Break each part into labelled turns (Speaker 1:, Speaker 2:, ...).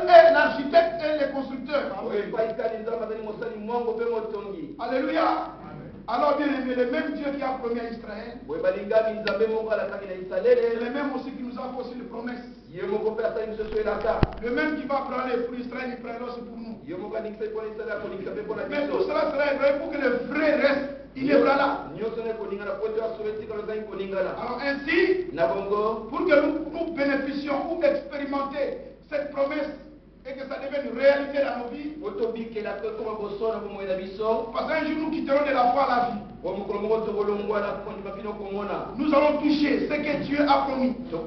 Speaker 1: est l'architecte et le constructeur. Alléluia. Alors bien aimé, le même Dieu qui a promis à Israël, c'est le même aussi qui nous a fait aussi une promesse. Le même qui va prendre pour Israël, il prendra aussi pour nous. Mais tout cela sera vrai pour que le vrai reste. Il est là. Alors ainsi, pour que nous bénéficions ou expérimenter cette promesse et que ça devienne une réalité dans nos vies, parce qu'un jour nous quitterons de la foi à la vie. Nous allons toucher ce que Dieu a promis. Pour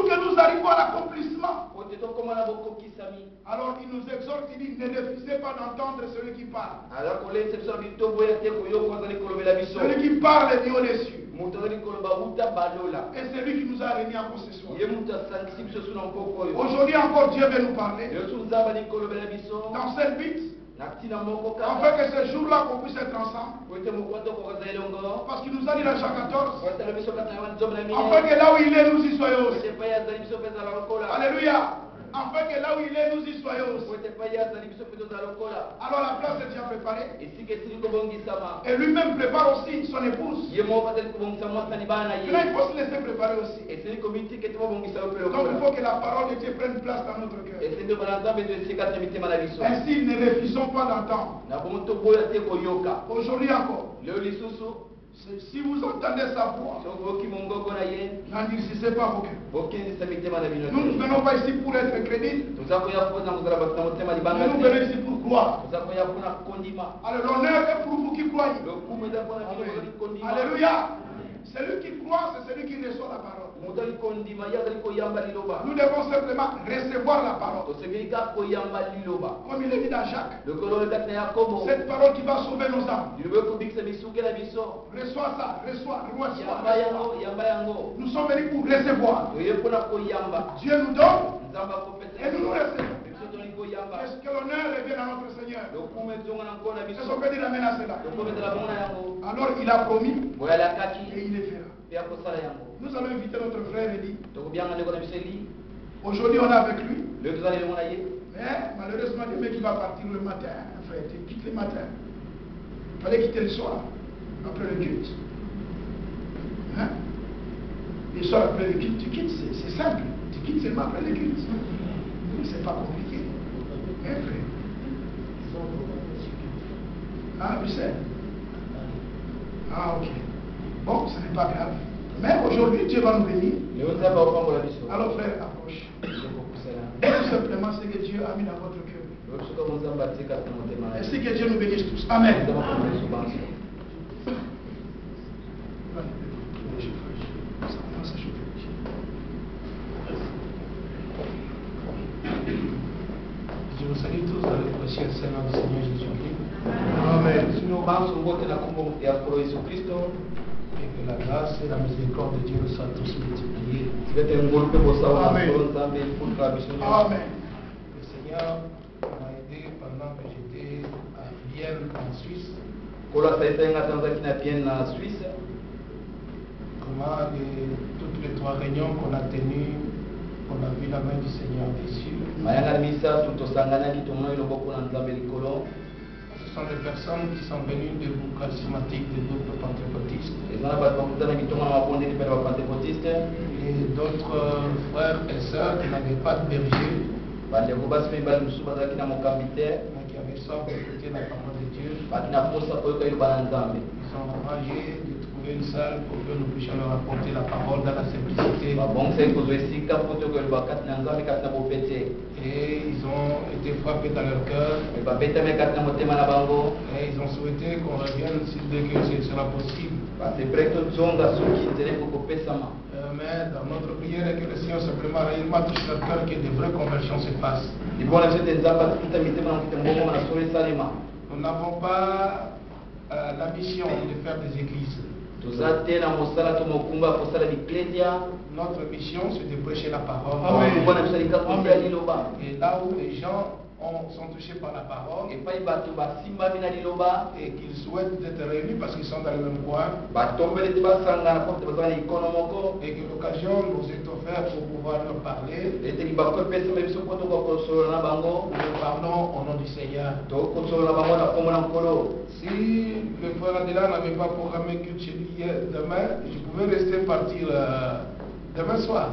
Speaker 1: que nous arrivions à l'accomplissement. Alors il nous exhorte, il dit, ne refusez pas d'entendre celui qui parle. Celui qui parle est Dieu des cieux. Et c'est lui qui nous a remis en possession. Aujourd'hui encore Dieu veut nous parler. Dans cette but, afin que ce jour-là qu'on puisse être ensemble. Parce qu'il nous a dit dans Jean 14. Afin que là où il est, nous y soyons aussi. Alléluia. Afin que là où il est, nous y soyons aussi. Alors la place est déjà préparée. Et lui-même prépare aussi son épouse. Mais là, il faut se laisser préparer aussi. Donc il faut que la parole de Dieu prenne place dans notre cœur. Ainsi, ne refusons pas d'entendre. Aujourd'hui encore. Si vous entendez sa voix, n'endurcissez pas vos cœurs. Nous ne venons pas ici pour être crédibles. Nous venons ici pour croire. Alors l'honneur est pour vous qui croyez. Alléluia. Celui qui croit, c'est celui qui reçoit la parole. Nous devons simplement recevoir la parole. Comme il est dit dans Jacques. Cette parole qui va sauver nos âmes. Reçois ça, reçois. Nous sommes venus pour recevoir. Dieu nous donne et nous recevons. Est-ce que l'honneur revient à notre Seigneur? Est-ce qu'on peut dire amen à cela? Alors il a promis et il le fera. Nous allons inviter notre frère Eli. Aujourd'hui on est avec lui. Mais malheureusement demain il va partir le matin. Frère, il quitte le matin. Il fallait quitter le soir, après le culte. Hein? Le soir après le culte, tu quittes, c'est simple. Tu quittes seulement après le culte. C'est pas compliqué. Hein, frère? Ah, tu sais. Ah, ok. Bon, ce n'est pas grave. Mais aujourd'hui, Dieu va nous bénir. Alors, frère, approche. Tout simplement, c'est que Dieu a mis dans votre cœur. Ainsi que Dieu nous bénisse tous. Amen.
Speaker 2: Je vous salue tous dans le précieux Seigneur du Seigneur Jésus-Christ.
Speaker 1: Amen.
Speaker 2: Et que la grâce et la miséricorde de Dieu soient tous multipliés.
Speaker 1: Amen. Amen.
Speaker 2: Le Seigneur m'a aidé pendant que j'étais à Vienne en Suisse. Comment toutes les 3 réunions qu'on a tenues, on a vu la main du Seigneur dessus. Ce sont des personnes qui sont venues de groupes charismatiques, des groupes pentecôtistes. Et d'autres frères et sœurs qui n'avaient pas de berger, mais qui avaient soif d'écouter la parole de Dieu. Ils ont arrangé de trouver une salle pour que nous puissions leur apporter la parole dans la simplicité. Et ils ont été frappés dans leur cœur. Et ils ont souhaité qu'on revienne dès que ce sera possible. Mais dans notre prière, que le Seigneur simplement réellement touche leur cœur, que de vraies conversions se fassent. Nous n'avons pas la mission de faire des églises. Notre mission, c'est de prêcher la parole.
Speaker 1: Amen.
Speaker 2: Et là où les gens sont touchés par la parole
Speaker 1: et pas bato basimba mina liloba
Speaker 2: et qu'ils souhaitent être réunis parce qu'ils sont dans le même coin
Speaker 1: batombele te basanga na porte bazana ikono moko
Speaker 2: et que l'occasion nous est offerte pour pouvoir leur parler.
Speaker 1: et te libako pesa mebiso poto ko konsolo na bango.
Speaker 2: Nous parlons au nom du Seigneur.
Speaker 1: To konsolo na bango na komona nkolo.
Speaker 2: Si le frère Adela n'avait pas programmé que chez lui demain, je pouvais rester partir demain soir.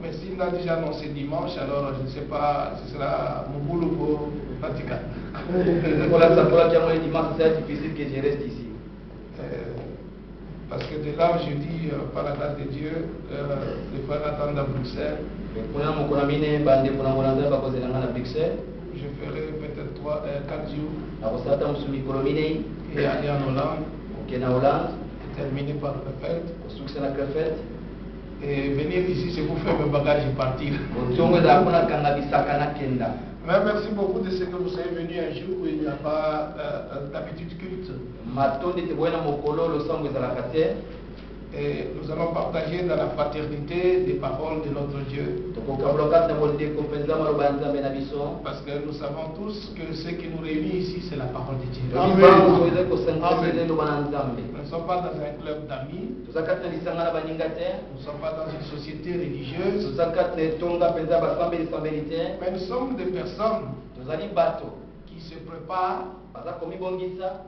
Speaker 2: Mais s'il l'a déjà annoncé dimanche, alors je ne sais pas, ce sera mon boulot pour pratiquer.
Speaker 1: Voilà, ça pourra dire le dimanche, c'est difficile que je reste ici.
Speaker 2: Parce que de là, je dis, par la grâce de Dieu, les frères attendent à Bruxelles. Je ferai peut-être 4 jours. Et aller en Hollande. Terminer par le fête. Et venir ici, c'est pour faire mes bagages et partir. Mais merci beaucoup de ce que vous soyez venu un jour où il n'y a pas d'habitude culte. Et nous allons partager dans la fraternité des paroles de notre Dieu. Parce que nous savons tous que ce qui nous réunit ici, c'est la parole de Dieu.
Speaker 1: Amen.
Speaker 2: Nous ne sommes pas dans un club d'amis. Nous ne sommes pas dans une société religieuse. Mais nous sommes des personnes qui se préparent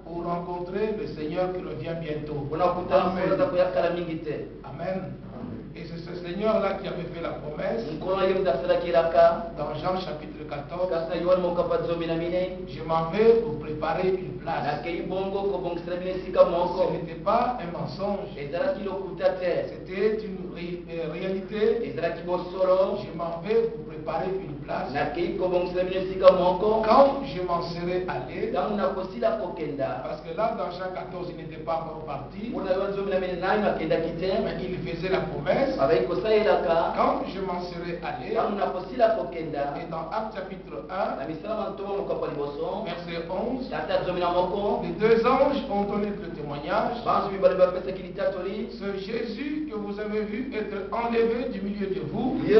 Speaker 2: pour rencontrer le Seigneur qui revient bientôt. Amen. Et c'est ce Seigneur-là qui avait fait la promesse. Dans Jean chapitre 14, je m'en vais pour préparer une place. Ce n'était pas un mensonge. C'était une réalité. Je m'en vais pour préparer une place. Quand je m'en serai allé, parce que là dans Jean 14 il n'était pas encore parti, mais il faisait la promesse. Quand je m'en serai allé, et dans Actes chapitre 1, verset 11, les 2 anges ont donné le témoignage. Ce Jésus que vous avez vu être enlevé du milieu de vous, il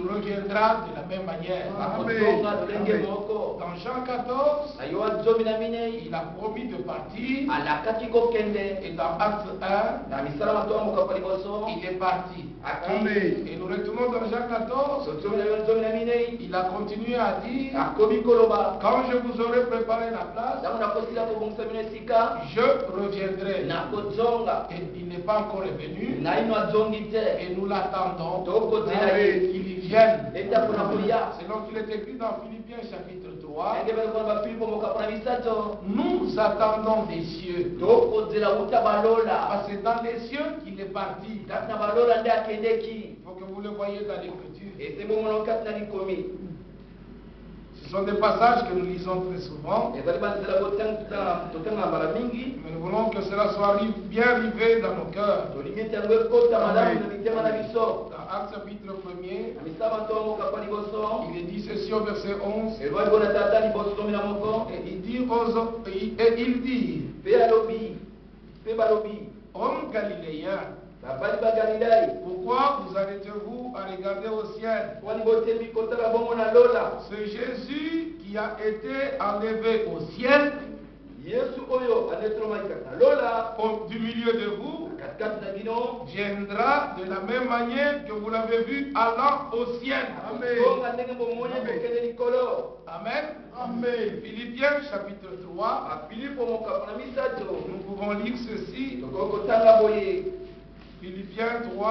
Speaker 2: reviendra de la même manière. Amen. Dans Jean 14, il a promis de partir. Et dans Acte 1, il est parti. Amen. Et nous retournons dans Jean 14. Il a continué à dire, quand je vous aurai préparé la place, je reviendrai. Et il n'est pas encore revenu. Et nous l'attendons. Qu'il y vienne. Selon qu'il est écrit dans Philippiens chapitre 3, nous attendons des cieux. Parce que dans les cieux qu'il est parti. Il faut que vous le voyez dans l'écriture. Ce sont des passages que nous lisons très souvent. Mais nous voulons que cela soit bien rivé dans nos cœurs. Dans Actes chapitre 1er, il est dit ceci au verset 11. Et il dit, hommes galiléens, pourquoi vous arrêtez-vous à regarder au ciel? Ce Jésus qui a été enlevé au ciel, du milieu de vous, viendra de la même manière que vous l'avez vu allant au ciel. Amen. Amen. Amen. Philippiens chapitre 3. Nous pouvons lire ceci. Philippiens 3.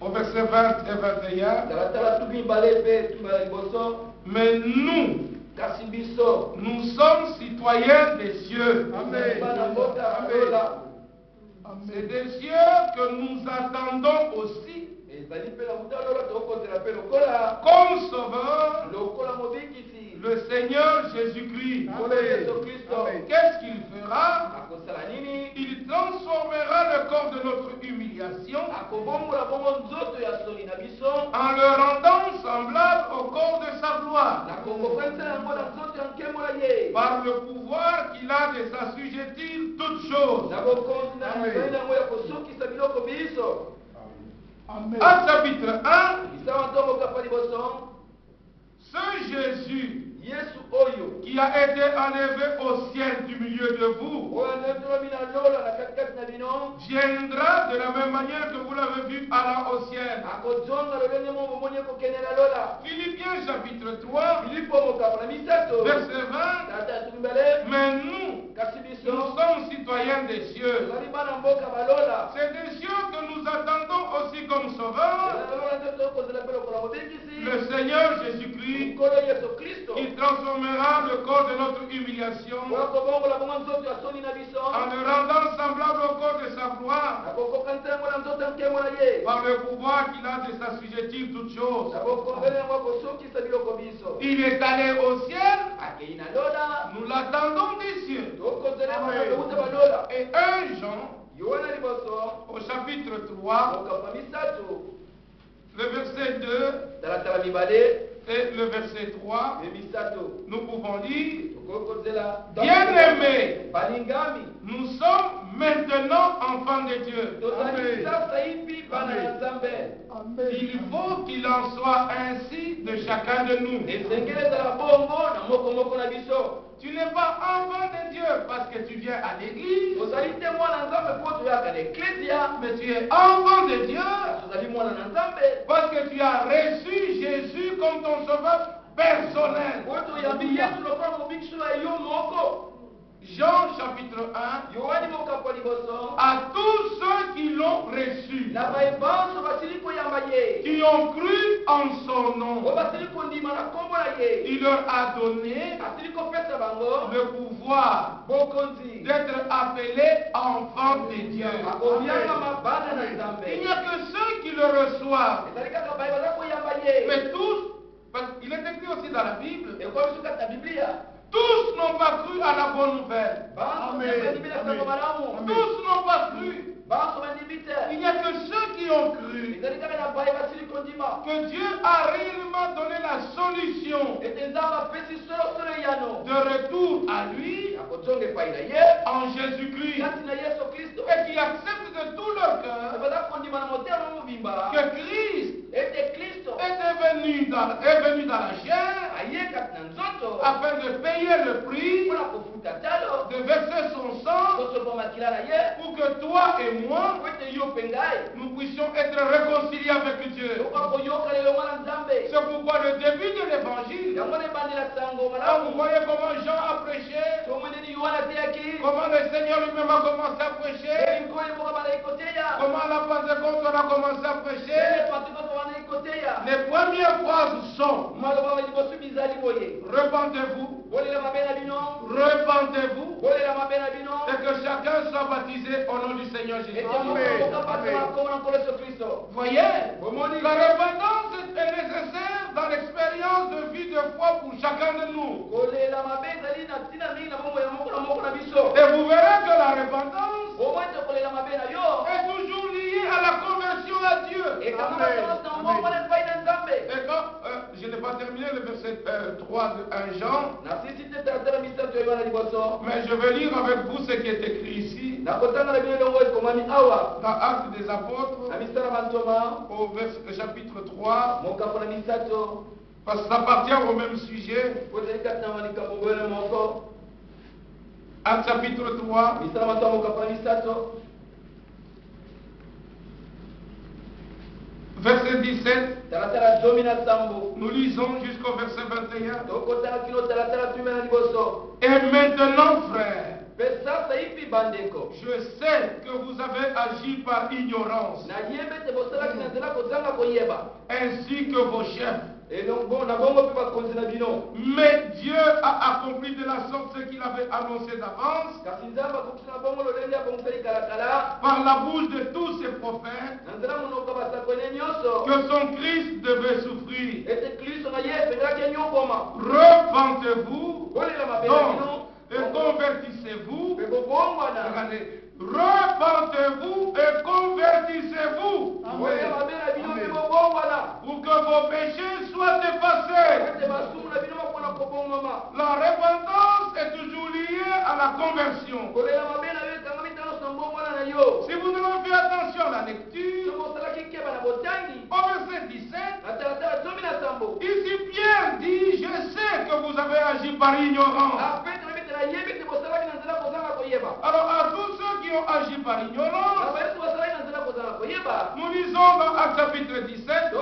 Speaker 2: Au verset 20 et 21. Mais nous sommes citoyens des cieux. Amen. C'est des cieux que nous attendons aussi. Comme sauveur, le Seigneur Jésus-Christ. Qu'est-ce qu'il fera? Il transformera le corps de notre humiliation en le rendant semblable au corps de sa gloire. histoire. Par le pouvoir qu'il a de s'assujettir toutes choses.
Speaker 1: Amen.
Speaker 2: Acte chapitre 1. Ce Jésus qui a été enlevé au ciel du milieu de vous viendra de la même manière que vous l'avez vu allant au ciel. Philippiens chapitre 3 verset 20. Mais nous sommes citoyens des cieux. C'est des cieux que nous attendons aussi comme sauveur. Le Seigneur Jésus-Christ qui transformera le corps de notre humiliation en le rendant semblable au corps de sa gloire par le pouvoir qu'il a de s'assujettir toutes choses. Il est allé au ciel, nous l'attendons des cieux. Et 1 Jean au chapitre 3 le verset 2 et le verset 3, nous pouvons dire, bien-aimés, nous sommes maintenant enfants de Dieu. Amen. Il faut qu'il en soit ainsi de chacun de nous. Tu n'es pas enfant de Dieu parce que tu viens à l'église, mais tu es enfant de Dieu parce que tu as reçu Jésus comme ton sauveur personnel. Jean chapitre 1, à tous ceux qui l'ont reçu, qui ont cru en son nom, il leur a donné le pouvoir d'être appelés enfants de Dieu. Il n'y a que ceux qui le reçoivent, mais tous, parce qu'il est écrit aussi dans la Bible, tous n'ont pas cru à la bonne nouvelle.
Speaker 1: Amen.
Speaker 2: Tous n'ont pas cru. Il n'y a que ceux qui ont cru que Dieu a réellement donné la solution de retour à lui en Jésus-Christ et qui acceptent de tout leur cœur que Christ est venu dans la chair afin de payer le prix, de verser son sang pour que toi et moi nous puissions être réconciliés avec Dieu. C'est pourquoi le début de l'évangile, quand vous voyez comment Jean a prêché, comment le Seigneur lui-même a commencé à prêcher, comment la Pentecôte on a commencé à prêcher, les premières phrases sont repentez-vous, repentez-vous, et que chacun soit baptisé au nom du Seigneur Jésus. Voyez, la repentance est nécessaire dans l'expérience de vie de foi pour chacun de nous. Et vous verrez que la repentance est toujours liée à la conversion à Dieu. Et quand je n'ai pas terminé le verset 3 de 1 Jean, mais je vais lire avec vous ce qui est écrit ici dans Actes des Apôtres au chapitre 3, parce que ça appartient au même sujet. Actes chapitre 3, verset 17, nous lisons jusqu'au verset 21. Et maintenant, frères, je sais que vous avez agi par ignorance, ainsi que vos chefs. Mais Dieu a accompli de la sorte ce qu'il avait annoncé d'avance par la bouche de tous ses prophètes que son Christ devait souffrir. Repentez-vous et convertissez-vous. Regardez. Repentez-vous et convertissez-vous pour que vos
Speaker 1: vos péchés soient effacés. La repentance est toujours liée à la conversion. Si vous devez faire attention à la lecture, au verset 17, ici Pierre dit, je sais que vous avez agi par ignorance. Alors à tous ceux qui ont agi par ignorance, nous lisons dans Actes chapitre 17,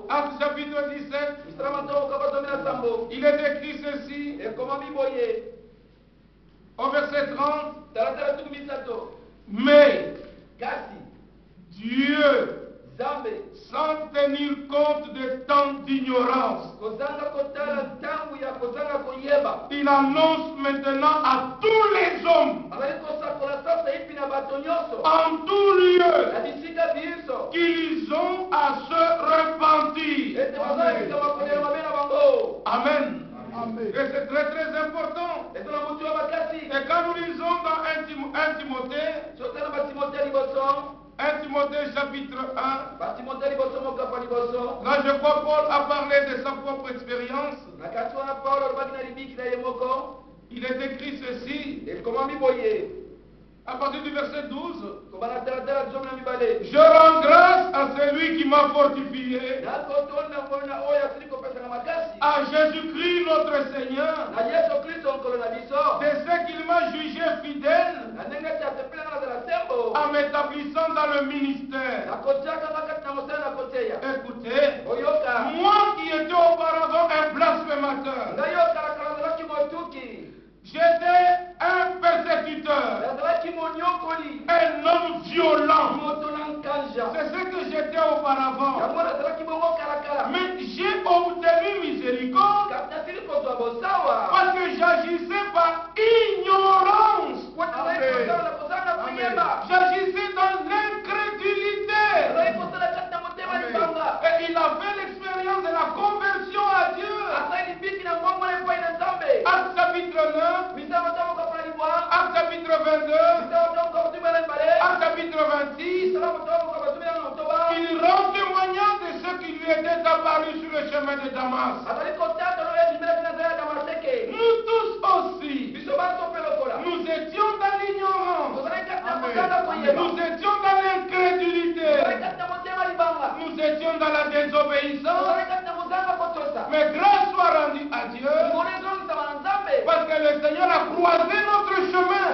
Speaker 1: Actes chapitre 17, il est écrit ceci, au verset 30, mais Dieu, sans tenir compte des temps d'ignorance, il annonce maintenant à tous les hommes, en tout lieu, qu'ils ont à se repentir. Amen. Et c'est très très important. Et quand nous lisons dans 1 Timothée, 1 Timothée chapitre 1, là je crois Paul a parlé de sa propre expérience. Il est écrit ceci, à partir du verset 12, je rends grâce à celui qui m'a fortifié, à Jésus-Christ notre Seigneur, de ce qu'il m'a jugé fidèle en m'établissant dans le ministère. Écoutez, moi qui étais auparavant un blasphémateur, j'étais un persécuteur, un homme violent. C'est ce que j'étais auparavant. Mais j'ai obtenu miséricorde parce que j'agissais par ignorance. J'agissais dans l'incrédulité. Et il a fait l'expérience de la conversion à Dieu. Acte chapitre 9, Acte chapitre 22, Acte chapitre 26, il rend témoignage de ce qui lui était apparu sur le chemin de Damas. Nous tous aussi, nous étions dans l'ignorance, nous étions dans l'incrédulité, nous étions dans la désobéissance, mais grâce soit rendue à Dieu, parce que le Seigneur a croisé notre chemin.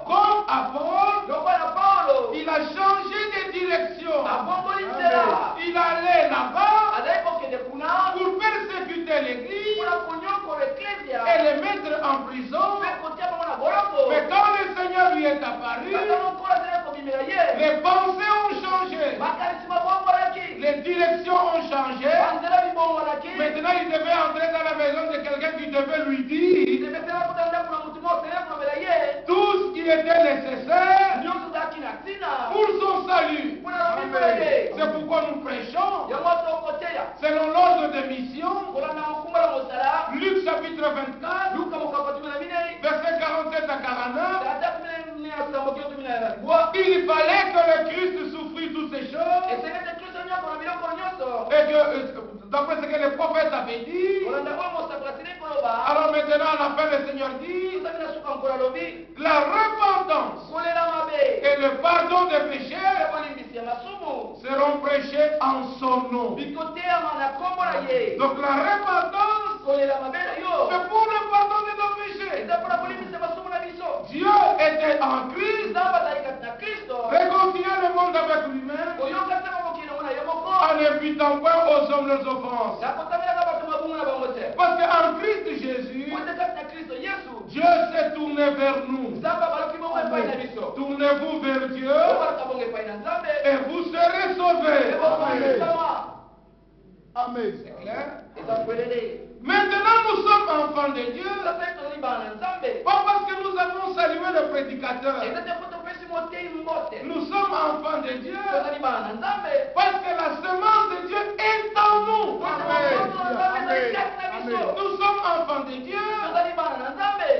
Speaker 1: Comme à Paul, il a changé de direction. Il allait là-bas pour persécuter l'église et les mettre en prison. Mais quand le Seigneur lui est apparu, les pensées ont changé, les directions ont changé. Maintenant il devait entrer dans la maison de quelqu'un qui devait lui dire tout ce qui était nécessaire pour son salut. C'est pourquoi nous prêchons selon l'ordre de mission. Luc chapitre 24, verset 47 à 49. Il fallait que le Christ souffrit toutes ces choses. Et que, d'après ce que les prophètes avaient dit, alors maintenant à la fin le Seigneur dit, la repentance et le pardon des péchés seront prêchés en son nom. Donc la repentance, c'est pour le pardon de nos péchés. Dieu était en Christ, réconciliant le monde avec lui-même, en n'imputant point aux hommes leurs offenses. Parce qu'en Christ Jésus, Dieu s'est tourné vers nous. Tournez-vous vers Dieu et vous serez sauvés. Amen. C'est clair? Maintenant nous sommes enfants de Dieu. Pas parce que nous avons salué le prédicateur. Nous sommes enfants de Dieu parce que la semence de Dieu est en nous. Nous sommes enfants de Dieu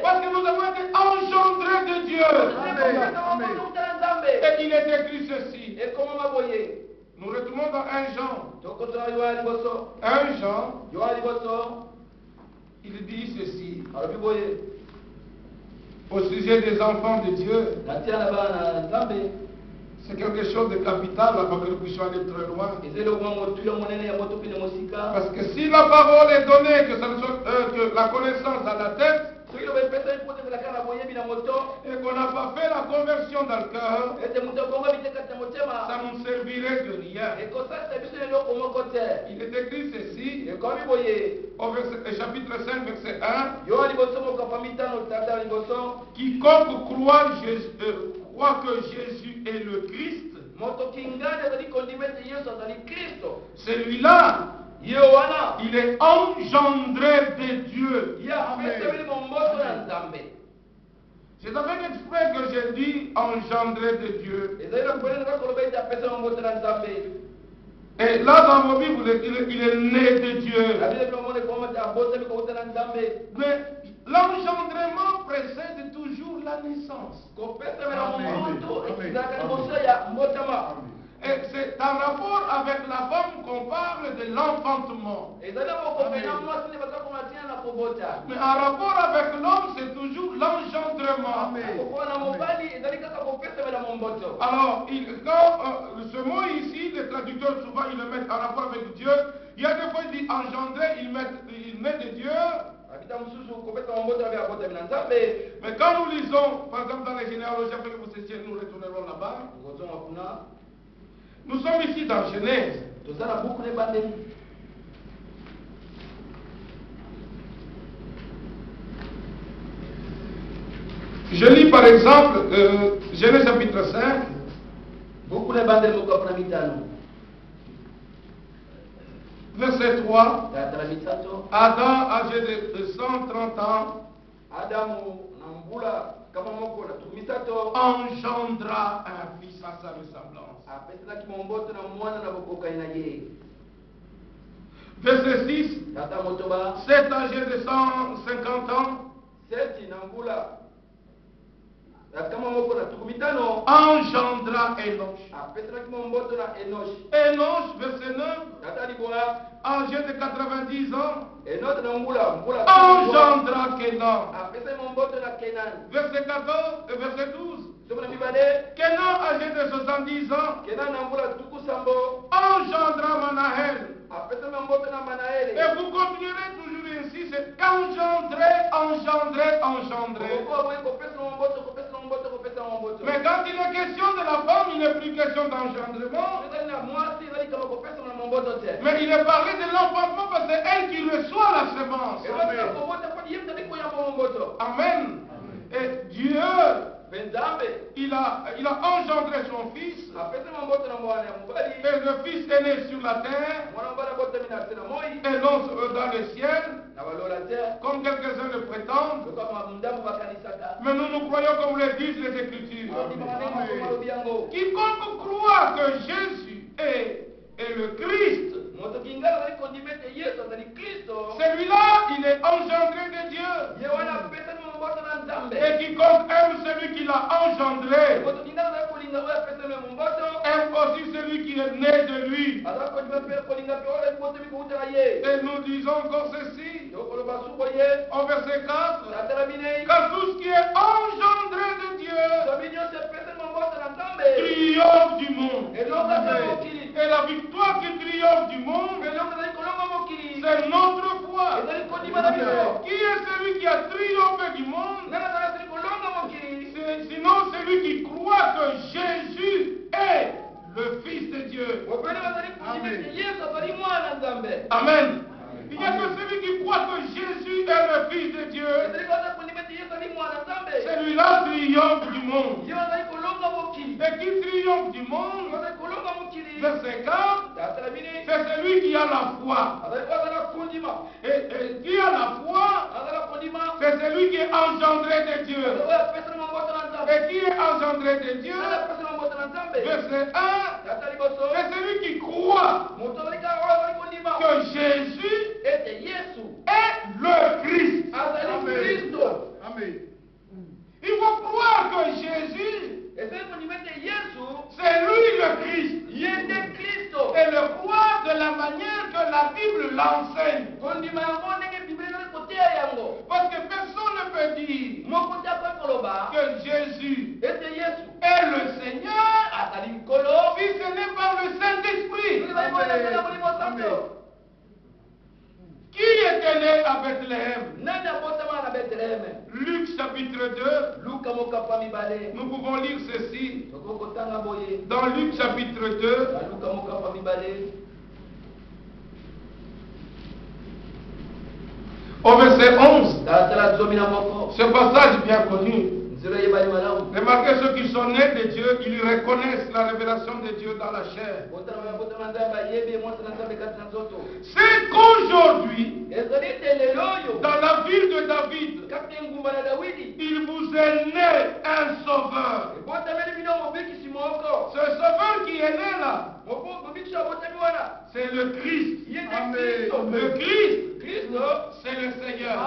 Speaker 1: parce que nous avons été engendrés de Dieu. Et il est écrit ceci. Nous retournons
Speaker 2: Retournons dans 1 Jean. 1 Jean, il dit ceci au sujet des enfants de Dieu. C'est quelque chose de capital avant que nous puissions aller très loin. Parce que si la parole est donnée, que la connaissance à la tête, et qu'on n'a pas fait la conversion dans le cœur, ça nous servirait de rien. Il est écrit ceci au chapitre 5, verset 1. Quiconque croit que Jésus est le Christ, celui-là, il est engendré de Dieu. C'est avec exprès que j'ai dit engendré de Dieu. Et là dans vos Bibles, il est né de Dieu. Mais l'engendrement précède toujours la naissance. Et c'est en rapport avec la femme qu'on parle de l'enfantement. Mais en rapport avec l'homme, c'est toujours l'engendrement. Alors, quand ce mot ici, les traducteurs souvent ils le mettent en rapport avec Dieu. Il y a des fois ils disent engendré, ils mettent de Dieu. Mais quand nous lisons, par exemple dans les généalogies, après que vous cessiez, nous retournerons là-bas. Nous sommes ici dans Genèse. Je lis par exemple Genèse chapitre 5. Verset 3. Adam, âgé de 130 ans, engendra un fils à sa ressemblance. Verset 6. Cet âgé de 150 ans, engendra Enoch. Enoch, verset 9, âgé de 90 ans, engendra Kenan. Verset 14 et verset 12. Kenan, âgé de 70 ans, engendra Manaël. Et vous continuerez toujours ainsi, c'est engendré. Mais quand il est question de la femme, il n'est plus question d'engendrement. Mais il est parlé de l'enfantement parce que c'est elle qui reçoit la semence. Amen. Et Dieu, il a engendré son fils. Et le fils est né sur la terre et non dans le ciel, comme quelques-uns le prétendent. Mais nous croyons comme le disent les Écritures. Quiconque croit que Jésus est le Christ, celui-là, il est engendré de Dieu. Et quiconque aime celui qui l'a engendré, aime aussi celui qui est né de lui. Et nous disons encore ceci, au verset 4, car tout ce qui est engendré de Dieu triomphe du monde. Et la victoire qui triomphe du monde, c'est notre foi. Qui est celui qui a triomphé du monde? Sinon celui qui croit que Jésus est le Fils de Dieu. Amen. Il n'y a que celui qui croit que Jésus est le Fils de Dieu. Celui-là triomphe du monde. Et qui triomphe du monde, verset 4, c'est celui qui a la foi. Et qui a la foi, c'est celui qui est engendré de Dieu. Et qui est engendré de Dieu, verset 1, c'est celui qui croit que Jésus est le Christ. Amen. Il faut croire que Jésus, c'est lui le Christ. Et le Bible l'enseigne. Parce que personne ne peut dire que Jésus est le Seigneur si ce n'est pas le Saint-Esprit. Qui était né à Bethléem? Luc chapitre 2. Nous pouvons lire ceci. Dans Luc chapitre 2. Au verset 11. Ce passage bien connu. Remarquez ceux qui sont nés de Dieu, ils reconnaissent la révélation de Dieu dans la chair. C'est qu'aujourd'hui, dans la ville de David, il vous est né un sauveur. Ce sauveur qui est né là, c'est le Christ. Le Christ, c'est le Seigneur.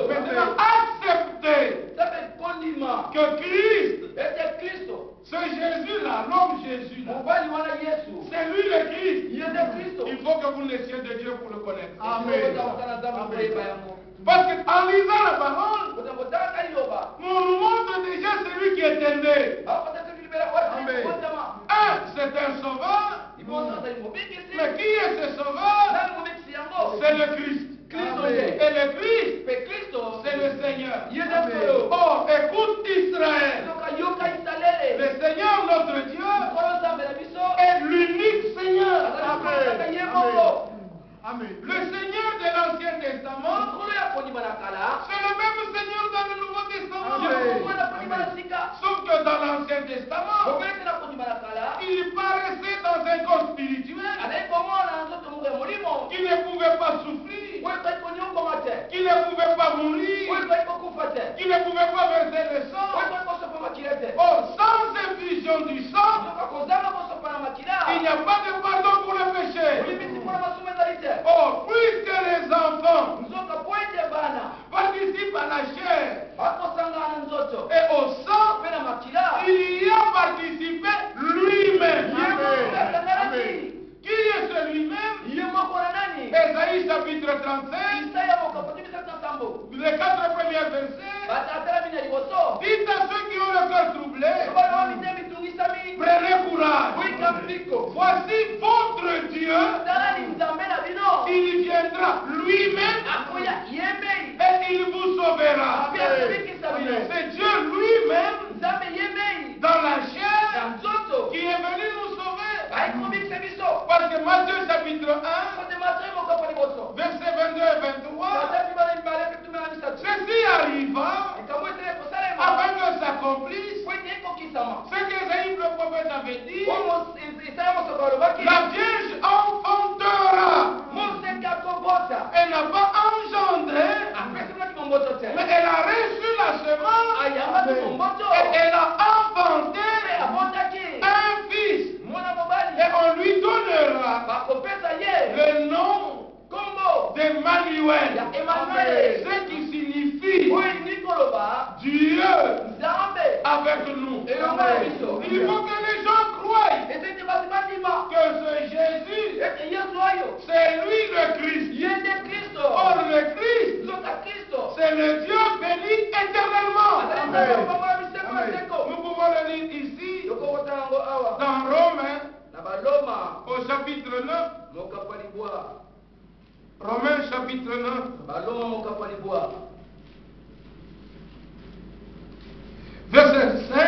Speaker 2: Maintenant, acceptez que Christ, ce Jésus-là, l'homme Jésus-là, c'est lui le Christ. Il faut que vous naissiez de Dieu pour le connaître. Amen. Parce qu'en lisant la parole, on nous montre déjà celui qui était né. Amen. C'est un sauveur. Mais qui est ce sauveur? C'est le Christ. Et le Christ, c'est le Seigneur. Oh, écoute Israël. Le Seigneur, notre Dieu, est l'unique Seigneur. Amen. Le Seigneur de l'Ancien Testament, c'est le même Seigneur dans le Nouveau Testament. Sauf que dans l'Ancien Testament, il paraissait dans un corps spirituel qui ne pouvait pas souffrir, qui ne pouvait pas mourir, qui ne pouvait pas verser le sang. Oh, sans effusion du sang, il n'y a pas de pardon pour le péché. Oh, puisque les enfants participent à la chair et au sang, il y a participé lui-même. Qui est celui-même? Ésaïe chapitre 35, les 4 premiers versets. Dites à ceux qui ont le cœur troublé, prenez courage. Voici votre Dieu. Il viendra lui-même et il vous sauvera. C'est Dieu lui-même dans la chair qui est venu nous sauver. Parce que Matthieu chapitre 1, verset 22 et 23, ceci arriva afin que s'accomplisse ce qu'Ésaïe le prophète avait dit. La Vierge enfantera. Elle n'a pas engendré, mais elle a reçu la semence et elle a enfanté un fils. Et on lui donnera le nom d'Emmanuel, ce qui signifie Dieu avec nous. Il faut que les gens croient que ce Jésus, c'est lui le Christ. Or le Christ, c'est le Dieu béni éternellement. Nous pouvons le lire ici dans Romains au chapitre 9. Romains chapitre 9. Verset 5.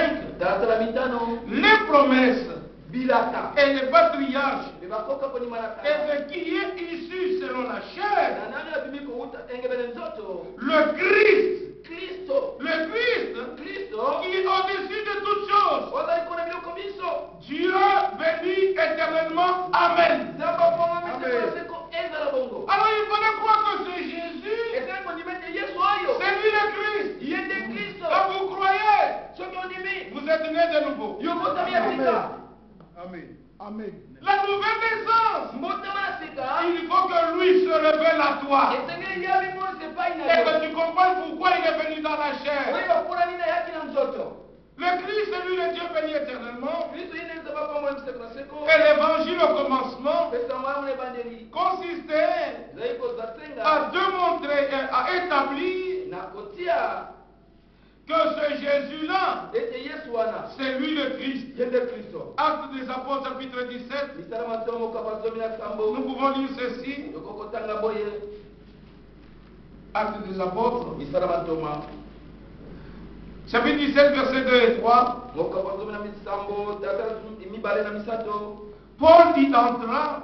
Speaker 2: Les promesses et les patriarches et ce qui est issu selon la chair, le Christ, qui est au-dessus de toutes choses. Dieu béni éternellement. Amen. Alors il fallait croire que c'est Jésus, c'est lui le Christ. Quand vous croyez, vous êtes nés de nouveau. Amen. Amen. La nouvelle naissance, il faut que lui se révèle à toi. Et que tu comprennes pourquoi il est venu dans la chair. Le Christ, c'est lui le Dieu béni éternellement. Et l'évangile au commencement consistait
Speaker 1: établi que ce Jésus-là, c'est lui le Christ. Actes des Apôtres, chapitre 17. Nous pouvons lire ceci. Actes des Apôtres, chapitre 17, versets 2 et 3. Paul y entra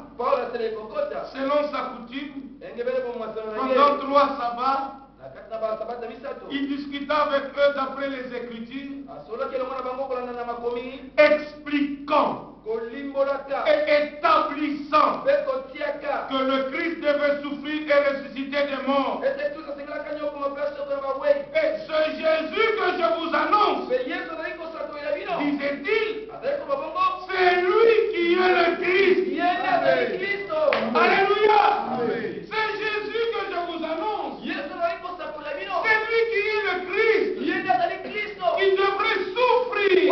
Speaker 1: selon sa coutume pendant 3 sabbats. Il discuta avec eux d'après les Écritures, expliquant et établissant que le Christ devait souffrir et ressusciter des morts. Et ce Jésus que je vous annonce, disait-il, c'est lui qui est le Christ. Alléluia. C'est Jésus que je vous annonce. C'est lui qui est le Christ. Il devrait souffrir.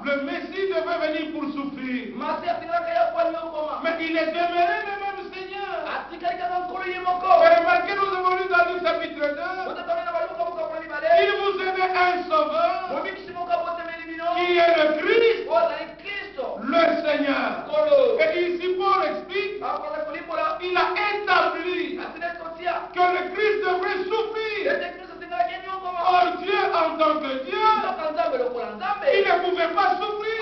Speaker 1: Le Messie devait venir pour souffrir. Mais il est demeuré le même Seigneur. Et remarquez, nous avons lu dans le chapitre 2, il vous aimait un sauveur qui est le Christ, le Seigneur. Et ici Paul explique, il a établi que le Christ devrait souffrir. Or Dieu en tant que Dieu, il ne pouvait pas souffrir,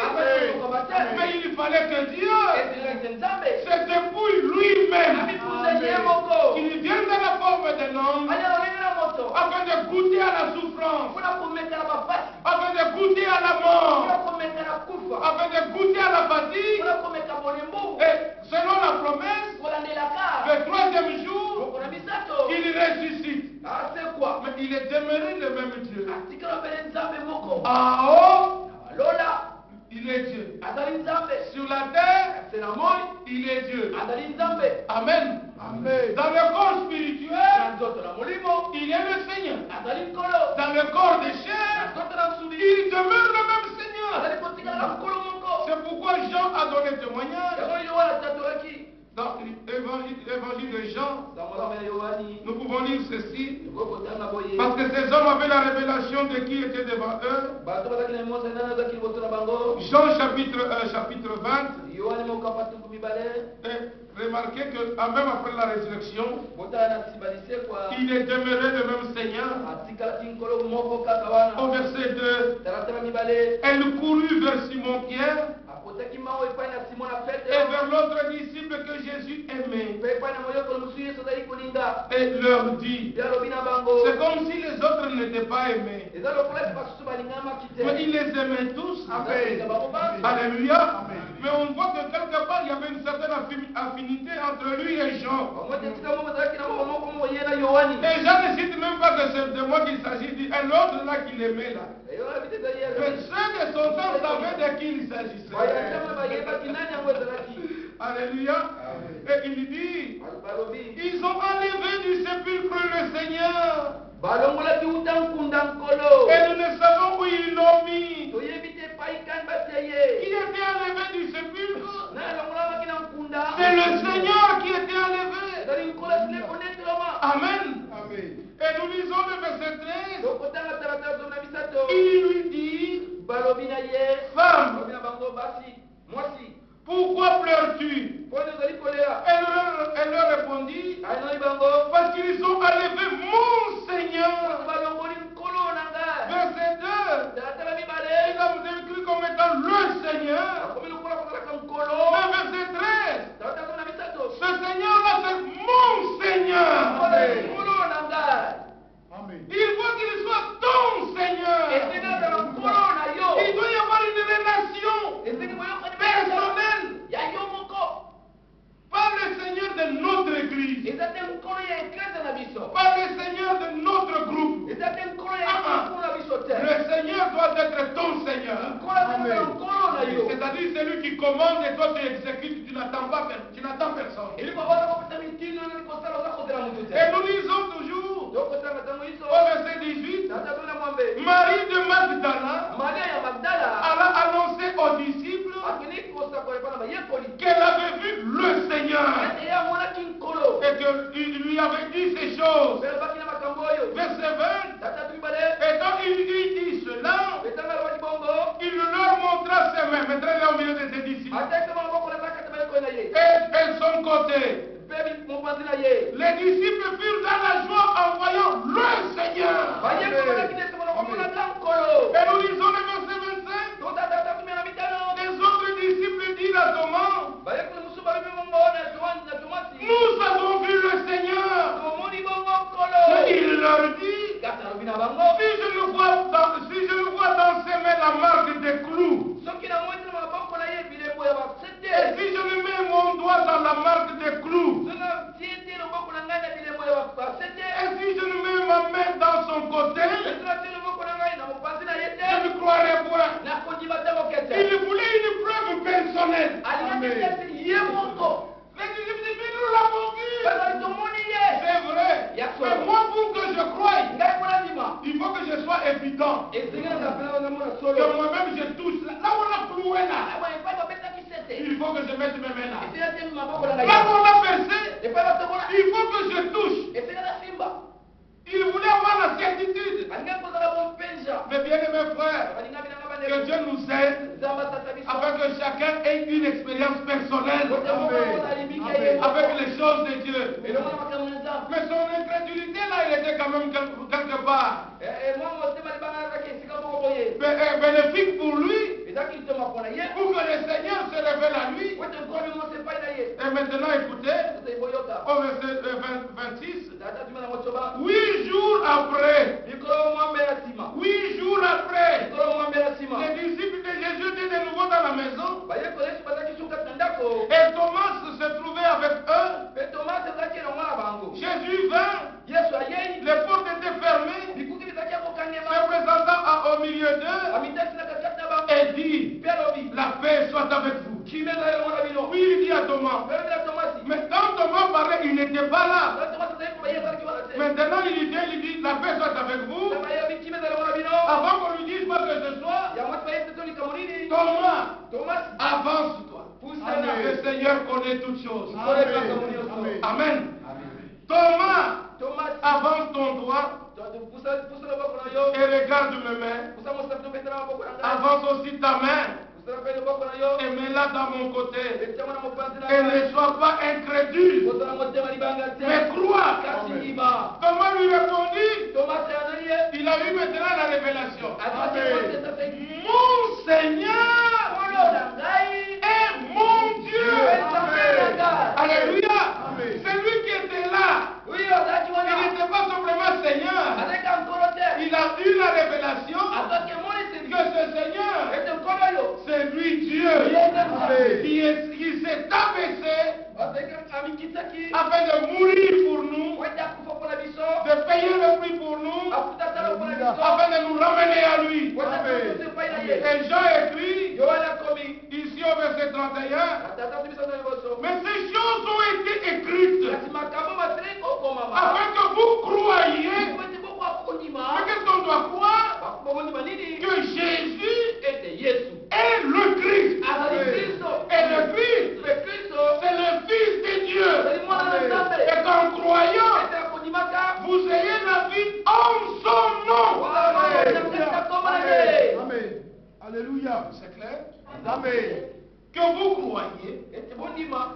Speaker 1: mais il fallait que Dieu se dépouille lui-même, qu'il vienne dans la forme d'un homme, afin de goûter à la souffrance, afin de goûter à la mort, afin de goûter à la fatigue, et selon la promesse, le 3e jour, il ressuscite. Mais il est demeuré le même Dieu. En haut, il est Dieu. Sur la terre, il est Dieu. Amen. Amen. Dans le corps spirituel, il est le Seigneur. Dans le corps des chairs, il demeure le même Seigneur. C'est pourquoi Jean a donné témoignage. Dans l'évangile de Jean, nous pouvons lire ceci. Parce que ces hommes avaient la révélation de qui était devant eux. Jean chapitre 20. Et remarquez que même après la résurrection, il est demeuré le même Seigneur. Au verset 2, elle courut vers Simon-Pierre et vers l'autre disciple que Jésus aimait, et leur dit, c'est comme si les autres n'étaient pas aimés, mais il les aimait tous. Alléluia. Mais on voit que quelque part il y avait une certaine affinité entre lui et Jean. Et Jean ne cite même pas que c'est de moi qu'il s'agit, dit un autre là qu'il aimait là. Mais ceux de son temps savaient de qui il s'agissait. Alléluia. Et il dit, ils ont enlevé du sépulcre le Seigneur. Et nous ne savons où ils l'ont mis. Qui était enlevé du sépulcre? C'est le Seigneur qui était enlevé. Amen. Et nous lisons le verset 13. Il lui dit, femme, pourquoi pleures-tu? Elle leur répondit, parce qu'ils ont enlevé mon Seigneur. Verset 2, il a décrit comme étant le Seigneur. Mais verset 13, ce Seigneur-là, c'est mon Seigneur. Amen. Il faut qu'il soit ton Seigneur. Il doit y avoir une relation personnelle par le Seigneur de notre église, par le Seigneur de notre groupe. Le Seigneur doit être ton Seigneur. C'est-à-dire celui qui commande et toi tu exécutes, tu n'attends personne. Et nous lisons toujours au verset 18, Marie de Magdala alla annoncer aux disciples qu'elle avait vu le Seigneur et qu'il lui avait dit ces choses. verset 20. Et quand il dit cela, il leur montra ses mains. Maintenant, il est au milieu de ses disciples. Et son côté. Les disciples furent dans la joie en voyant le Seigneur. Et nous lisons le verset 25. Les autres disciples disent à Thomas, nous avons vu le Seigneur. Et il leur dit, si je le vois dans ses mains la marque des clous, et si je lui mets mon doigt dans la marque des clous, et si je lui mets ma main dans son côté, je ne croirai point. Il voulait une preuve personnelle. Les disciples disent, mais nous l'avons vu. C'est vrai. Mais moi, pour que je croie, il faut que je sois évident. Que moi-même je touche. Là où on a cloué là, il faut que je mette mes mains là. Là où on a percé, il faut que je touche. Il voulait avoir la certitude. Mais bien aimés frères, que Dieu nous aide afin que chacun ait une expérience personnelle avec les choses de Dieu. Mais son incrédulité là, il était quand même quelque part bénéfique pour lui, pour que le Seigneur se révèle à lui. Et maintenant écoutez, au verset 26, 8 jours après, 8 jours après, les disciples de Jésus étaient de nouveau dans la maison. Et Thomas se trouvait avec eux. Jésus vint, les portes étaient fermées, se présentant au milieu d'eux et dit, la paix soit avec vous. Oui, il dit à Thomas. Mais quand Thomas parlait, il n'était pas là. Maintenant, il dit, la paix soit avec vous. Avant qu'on lui dise quoi que ce soit, Thomas, avance-toi. Le Seigneur connaît toutes choses. Amen. Thomas, avance ton doigt et regarde mes mains. Avance aussi ta main et mets-la dans mon côté. Et ne sois pas incrédule, mais crois. Thomas lui répondit, il a eu maintenant la révélation. Mon Seigneur et mon Dieu. Alléluia. C'est lui qui était là. Il n'était pas simplement Seigneur. Il a eu la révélation que ce Seigneur, c'est lui Dieu qui s'est abaissé afin de mourir pour nous, de payer le prix pour nous, afin de nous ramener à lui. Et Jean écrit ici au verset 31, mais ces choses ont été écrites afin que vous croyiez. Mais qu'est-ce qu'on doit croire? Que Jésus est le Christ. Et le Christ, c'est le Fils de Dieu. Et qu'en croyant, vous ayez la vie en son nom. Amen. Alléluia. C'est clair? Amen. Que vous croyez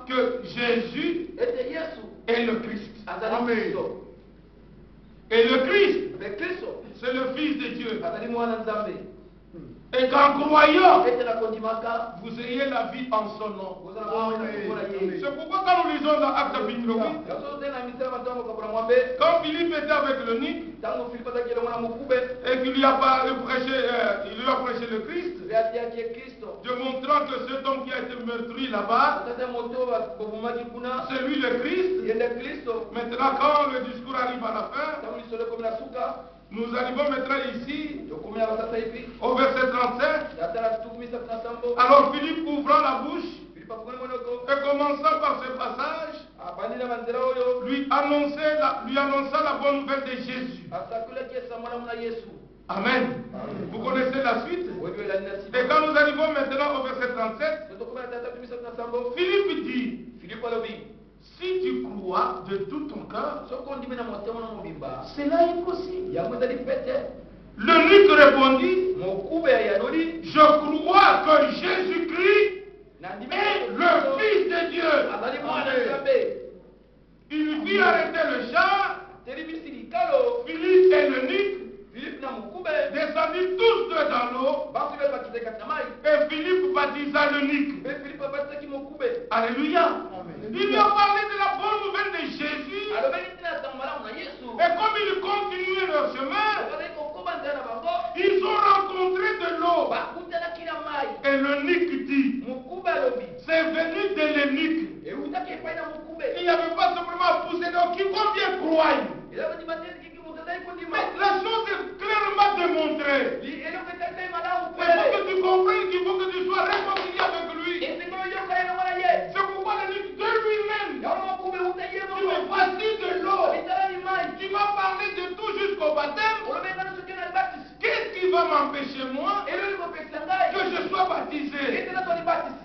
Speaker 1: que Jésus est le Christ. Amen. Et le Christ, c'est le Fils de Dieu. Et qu'en croyant, vous ayez la vie en son nom. C'est pourquoi quand nous lisons dans Actes chapitre 8, quand Philippe était avec l'eunuque et qu'il lui a prêché le Christ, démontrant que cet homme qui a été meurtri là-bas, c'est lui le Christ. Maintenant, quand le discours arrive à la fin, nous arrivons maintenant ici au verset 37. Alors Philippe ouvrant la bouche et commençant par ce passage, lui annonça la bonne nouvelle de Jésus. Amen. Vous connaissez la suite. Et quand nous arrivons maintenant au verset 37, Philippe dit,
Speaker 2: Si tu crois de tout ton cœur, cela est possible. L'eunuque répondit, je crois que Jésus-Christ est le Fils de Dieu. Il lui fit arrêter le char. Philippe et l'eunuque descendit tous deux dans l'eau. Et Philippe baptisa l'eunuque. Alléluia. Il lui a parlé de la bonne nouvelle de Jésus. Et comme ils continuaient leur chemin, ils ont rencontré de l'eau. Et l'eunuque dit, c'est venu de l'eunuque. Il n'y avait pas simplement à pousser d'eau qui vont bien croire. Mais la chose est clairement démontrée. Il faut que tu comprennes qu'il faut que tu sois réconcilié avec lui. C'est pourquoi l'eunuque de lui-même, tu me voici de l'eau. Tu m'as parlé de tout jusqu'au baptême. Qu'est-ce qui va m'empêcher moi que je sois baptisé?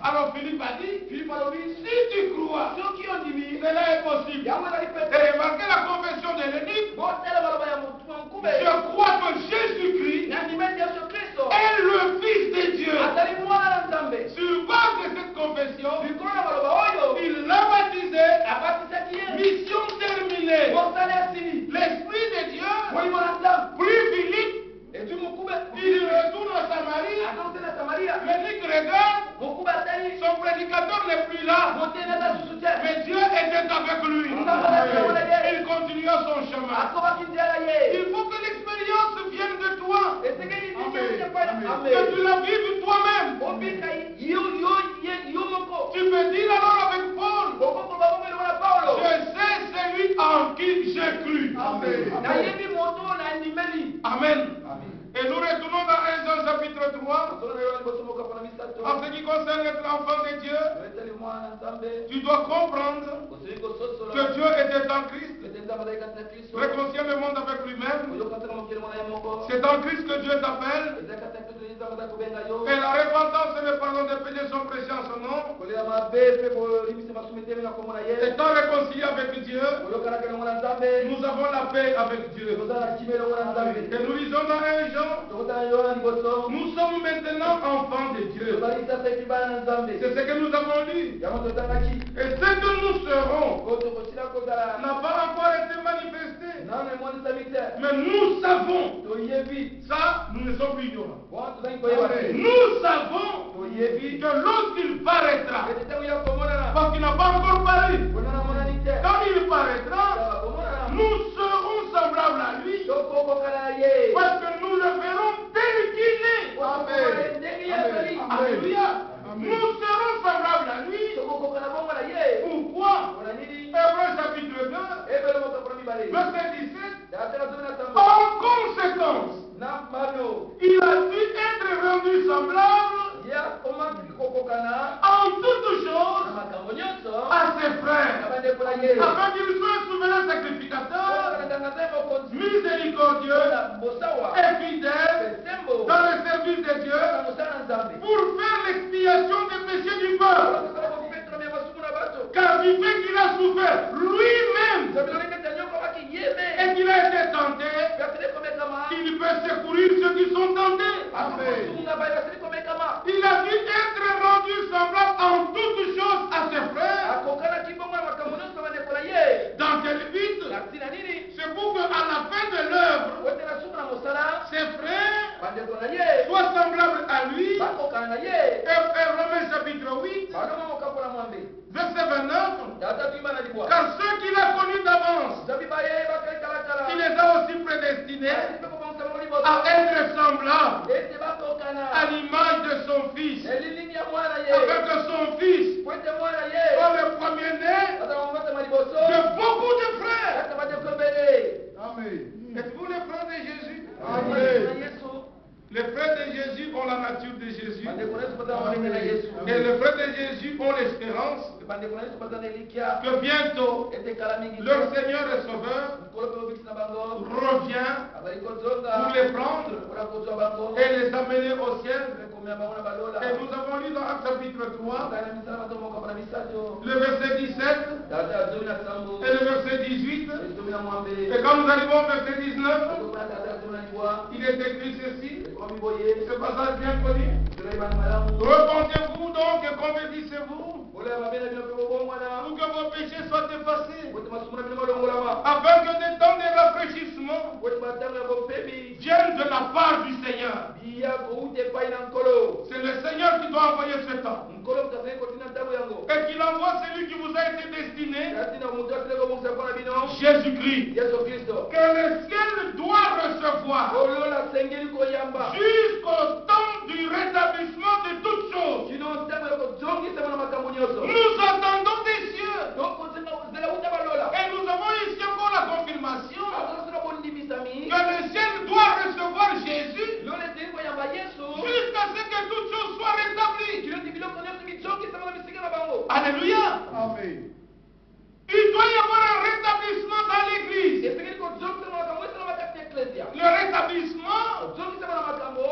Speaker 2: Alors Philippe a dit, si tu crois, cela est possible. Et remarquez la confession de l'eunuque. Je crois que Jésus-Christ est le Fils de Dieu. Sur base de cette confession, il l'a baptisé. Mission terminée. L'Esprit de Dieu prit Philippe. Il retourne à Samarie. L'eunuque regarde. Son prédicateur n'est plus là. Mais Dieu était avec lui. Il continua son chemin. Il faut que l'expérience vienne de toi. Que tu la vives toi-même. Tu peux dire alors avec Paul, je sais celui en qui j'ai cru. Amen. Et nous retournons dans 1 Jean chapitre 3. En ce qui concerne être enfant de Dieu, tu dois comprendre que Dieu était en Christ, réconcilier le monde avec lui-même. C'est en Christ que Dieu t'appelle. Et la repentance et le pardon des péchés sont prêchés en son nom. Étant réconcilié avec Dieu, nous avons la paix avec Dieu. Et nous lisons dans 1 Jean, nous sommes maintenant enfants de Dieu. C'est ce que nous avons lu. Et ce que nous serons n'a pas encore été manifesté. Mais nous savons. Ça, nous ne sommes plus ignorants. Nous savons que lorsqu'il paraîtra, parce qu'il n'a pas encore paru, quand il paraîtra, nous serons semblables à lui, parce que nous le verrons tel qu'il est. Alléluia. Nous serons semblables à lui. Pourquoi? Hébreux chapitre 2, verset 17. En conséquence, il a dû être rendu semblable en toutes choses à ses frères, afin qu'il soit un souverain sacrificateur, miséricordieux et fidèle dans le service de Dieu pour faire l'expiation des péchés du peuple. Car du fait qu'il a souffert lui-même et qu'il a été tenté, il peut secourir ceux qui sont tentés. Amen. Il a dû être rendu semblable en toutes choses à ses frères. Dans quel but? C'est pour qu'à la fin de l'œuvre, ses frères soient semblables à lui. Et Romains chapitre 8, verset 29. Car ceux qu'il a connus d'avance, il les a aussi prédestinés à être semblables à l'image de son fils, afin que son fils soit le premier-né de beaucoup de frères. Amen. Êtes-vous les frères de Jésus? Amen. Les Les frères de Jésus ont la nature de Jésus. Et les frères de Jésus ont l'espérance que bientôt leur Seigneur et Sauveur revient pour les prendre et les amener au ciel. Et nous avons lu dans Actes chapitre 3 le verset 17 et le verset 18. Et quand nous arrivons au verset 19, il est écrit ceci, ce passage bien connu. Repentez-vous donc et convertissez-vous pour que vos péchés soient effacés, afin que des temps de rafraîchissement viennent de la part du Seigneur. C'est le Seigneur qui doit envoyer ce temps. Et qu'il envoie celui qui vous a été destiné, Jésus-Christ, que le ciel doit recevoir jusqu'au temps du rétablissement de toutes choses. Nous attendons des cieux. Et nous avons ici encore la confirmation que le ciel doit recevoir Jésus jusqu'à ce que toutes choses soient rétablies. Alléluia. Amen. Il doit y avoir un rétablissement dans l'église. Le rétablissement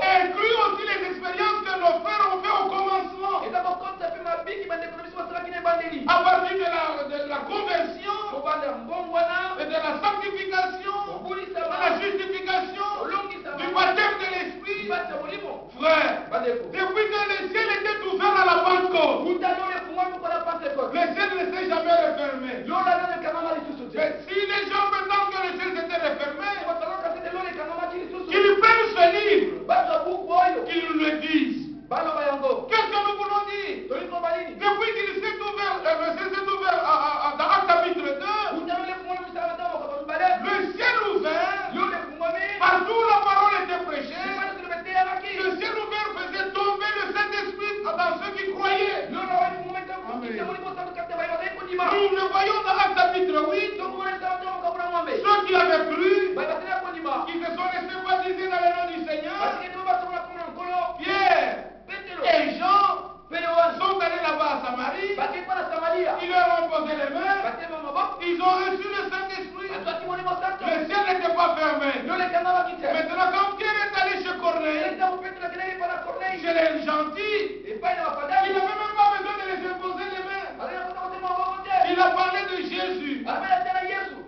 Speaker 2: inclut aussi les expériences que nos frères ont fait au commencement. À partir de la conversion, et de la sanctification, de la justification, du baptême de l'esprit. Frère, depuis que le ciel était ouvert à la Pentecôte, le ciel ne s'est jamais refermé. Mais si les gens prétendent que le ciel s'était refermé, qu'ils prennent ce livre, qu'ils nous le disent. Qu'est-ce que nous voulons dire? Depuis qu'il s'est ouvert, dans Actes chapitre 2, le ciel ouvert, partout où la parole était prêchée, le ciel ouvert faisait tomber le Saint-Esprit dans ceux qui croyaient. Nous le voyons dans Actes chapitre 8, ceux qui avaient cru, qui se sont laissés baptiser dans le nom du Seigneur, Pierre et Jean sont allés là-bas à Samarie, ils leur ont posé les mains, ils ont reçu le Saint-Esprit, le ciel n'était pas fermé. Maintenant quand Pierre est allé chez Corneille, chez les gentils, il n'avait même pas besoin de les imposer les mains. Il a parlé de Jésus,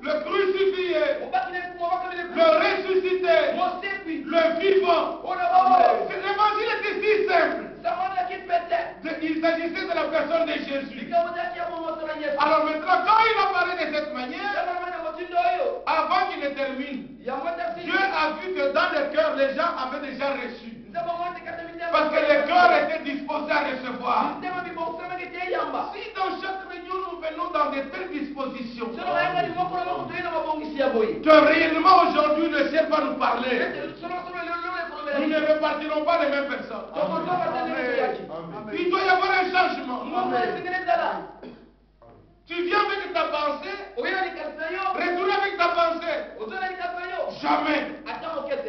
Speaker 2: le crucifié, le ressuscité, le vivant. L'évangile était si simple. Il s'agissait de la personne de Jésus. Alors maintenant, quand il a parlé de cette manière, avant qu'il ne termine, Dieu a vu que dans le cœur, les gens avaient déjà reçu. Parce que le cœur était disposé à recevoir. Si dans chaque réunion nous venons dans de telles dispositions, que réellement aujourd'hui le ciel va nous parler, nous ne repartirons pas les mêmes personnes. Il doit y avoir un changement. Tu viens avec ta pensée, retourne avec ta pensée. Jamais.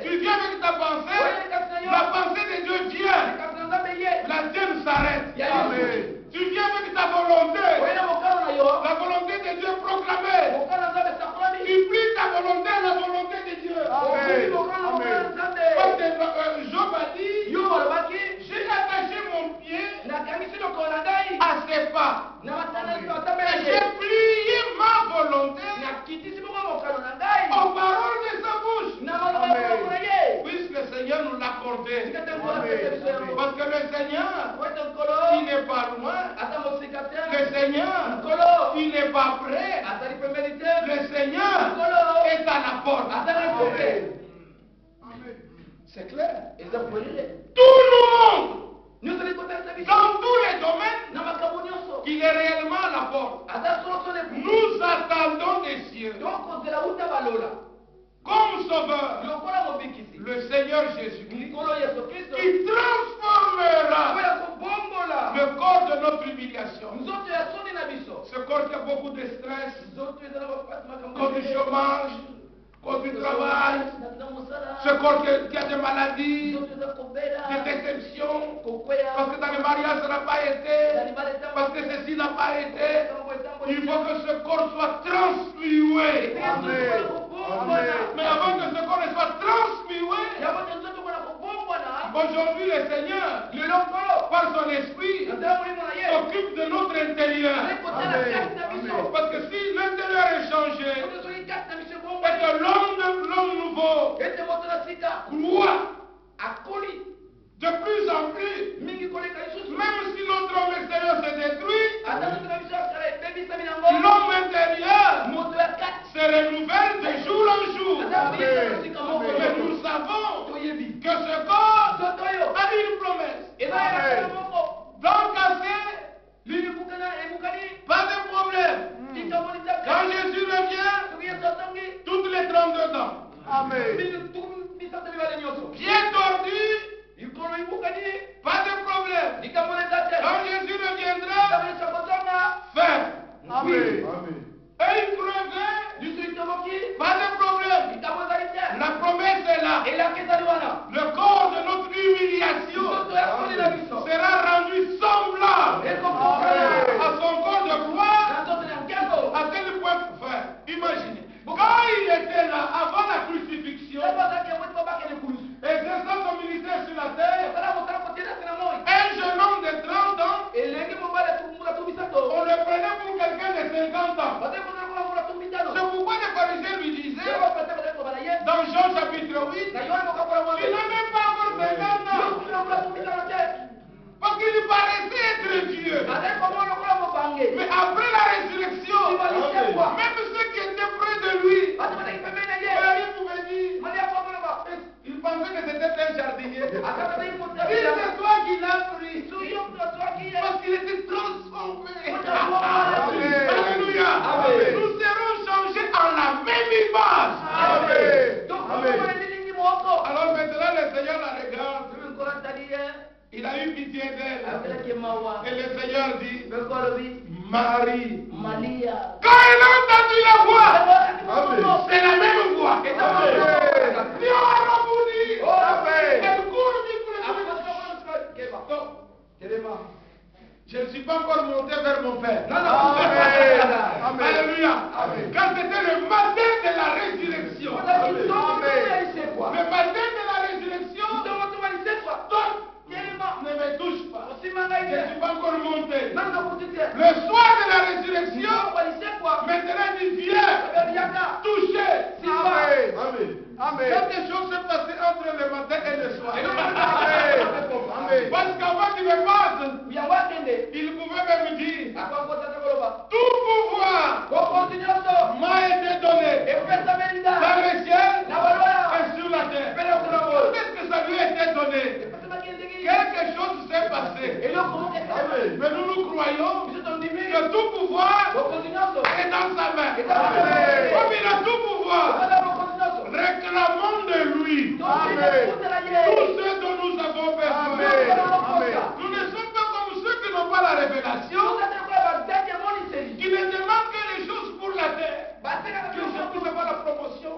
Speaker 2: Tu viens avec ta pensée, la pensée de Dieu vient, la tienne s'arrête. Tu viens avec ta volonté, la volonté de Dieu est proclamée. Tu plies ta volonté à la volonté de Dieu. Parce que Job a dit, j'ai attaché mon pied à ses pas. J'ai plié ma volonté aux paroles de sa bouche. Puisque le Seigneur nous l'a accordé. Parce que le Seigneur, il n'est pas loin. Le Seigneur, il n'est pas prêt. Le Seigneur est à la porte. C'est clair. Tout le monde, dans tous les domaines, il est réellement à la porte. Nous attendons des cieux comme sauveur le Seigneur Jésus-Christ, qui transformera le corps de notre humiliation. Ce corps qui a beaucoup de stress, cause du chômage, cause du travail, ce corps qui a des maladies, des déceptions, parce que dans le mariage ça n'a pas été, parce que ceci n'a pas été. Il faut que ce corps soit transmué. Mais avant que ce corps soit transmué, aujourd'hui le Seigneur, par son esprit, s'occupe de notre intérieur. Parce que si l'intérieur est changé, et que l'homme nouveau croit de plus en plus, même si notre homme extérieur se détruit, l'homme intérieur se renouvelle de jour en jour. Mais nous savons que ce corps a une promesse. Donc, pas de problème. Quand Jésus revient, toutes les 32 ans, pied tordu, pas de problème. Quand Jésus reviendra, faire. Et il crevait, pas de problème. La promesse est là. Le corps de notre humiliation sera rendu semblable à son corps de gloire, à tel point pour faire. Imaginez. Quand il était là, avant la crucifixion, exerçant son ministère sur la terre, un jeune homme de 30 ans, on le prenait pour quelqu'un de 50 ans. C'est pourquoi les pharisiens lui disaient, dans Jean chapitre 8, il n'a même pas encore 50 ans. Parce qu'il paraissait être Dieu. Mais après la résurrection, même ceux qui étaient près de lui, il pouvait dire, il pensait que c'était un jardinier. C'est toi qui l'as pris. Parce qu'il était transformé. Alléluia. Nous serons changés en la même image. Alors maintenant le Seigneur la regarde. Il a eu pitié d'elle. Et le Seigneur dit, Marie. Quand elle a entendu la voix, c'est la même voix. Dieu a rebondi. Elle court vite pour le. Je ne suis pas encore monté vers mon Père. Alléluia. Quand c'était le matin de la résurrection. Le matin de la résurrection. Ne me touche pas. Je ne suis pas encore monté. Le soir de la résurrection, maintenant il vient toucher. Quelque chose s'est passé entre le matin et le soir. Parce qu'avant qu'il me passe, il pouvait même dire tout pouvoir m'a été donné dans le ciel et sur la terre. Qu'est-ce que ça lui a été donné? Quelque chose s'est passé. Mais nous croyons que tout pouvoir est dans sa main. Comme il a tout pouvoir, réclamons de lui tout ce dont nous avons besoin. Nous ne sommes pas comme ceux qui n'ont pas la révélation, qui ne demandent que les choses pour la terre. Que je puisse avoir la promotion,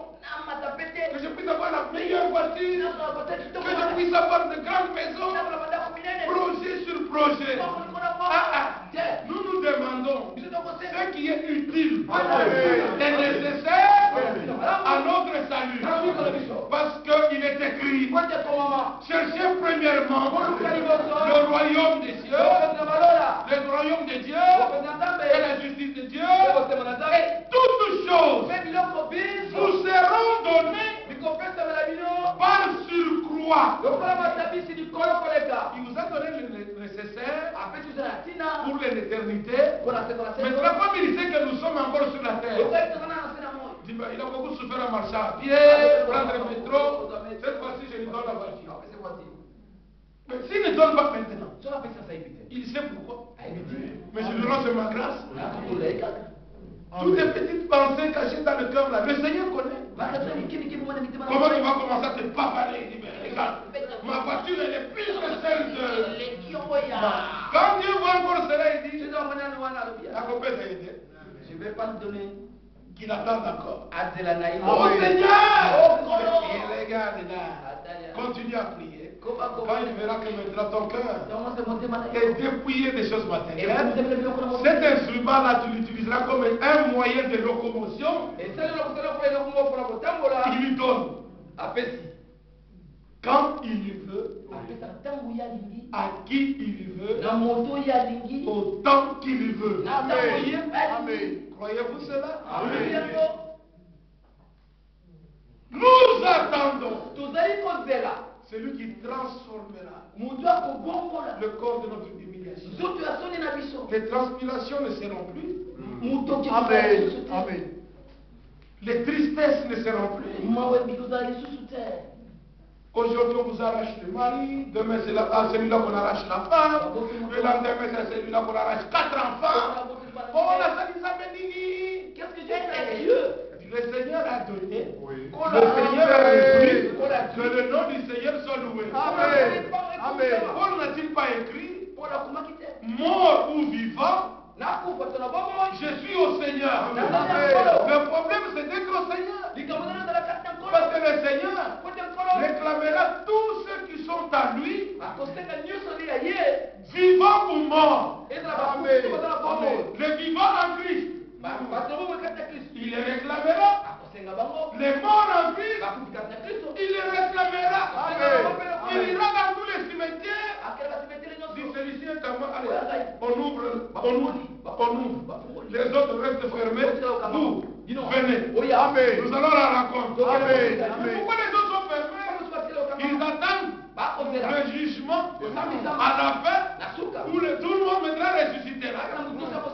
Speaker 2: que je puisse avoir la meilleure voiture, que je puisse avoir de grandes maisons, projet sur projet. Nous nous demandons ce qui est utile et nécessaire à notre salut. Parce qu'il est écrit, cherchez premièrement le royaume des cieux, le royaume de Dieu et la justice de Dieu, et toutes choses vous seront données par surcroît. Il nous a donné le nécessaire pour l'éternité. Maintenant, comme il sait que nous sommes encore sur la terre, il a beaucoup souffert en marchant à pied, prendre le métro. Cette fois-ci, je lui donne la voiture. Mais s'il ne donne pas maintenant, il sait pourquoi. Mais je lui lance ma grâce. Toutes les petites pensées cachées dans le cœur là, le Seigneur connaît. Comment il va commencer à te pavaner? Il dit, mais regarde, ma voiture elle est plus que celle de. Quand Dieu voit encore cela, il dit, je ne vais pas lui donner
Speaker 1: qui l'attendent encore.
Speaker 2: Oh Seigneur! Et regarde là. Continue à prier. Quand il verra que maintenant ton cœur est dépouillé des choses matérielles, cet instrument-là, tu l'utiliseras comme un moyen de locomotion. Il lui donne. Quand il veut, à qui il veut, au temps qu'il veut. Amen. Amen. Croyez-vous cela? Amen. Nous attendons celui qui transformera le corps de notre humiliation. Les transpirations ne seront plus. Amen. Amen. Les tristesses ne seront plus. Aujourd'hui, on vous arrache le mari, demain c'est celui-là qu'on arrache la femme, le lendemain c'est celui-là qu'on arrache 4 enfants. Oh, la Saint-Isabelle, qu'est-ce que j'ai fait? Le Seigneur a donné, le Seigneur a réjoui, que le nom du Seigneur soit loué. Amen. Amen. Paul n'a-t-il pas écrit, mort ou vivant, je suis au Seigneur. Le problème c'est d'être au Seigneur. Parce que le Seigneur réclamera tous ceux qui sont à lui, vivants ou morts. Les vivants en Christ, il les réclamera. Les morts en Christ, il les réclamera. Il ira dans tous les cimetières. Si celui-ci est à moi, allez, on ouvre. Les autres restent fermés. Vous, venez. Amen. Nous allons à la rencontre. Amen. Pourquoi les autres sont fermés? Ils attendent le jugement à la fin où tout le monde viendra ressusciter là.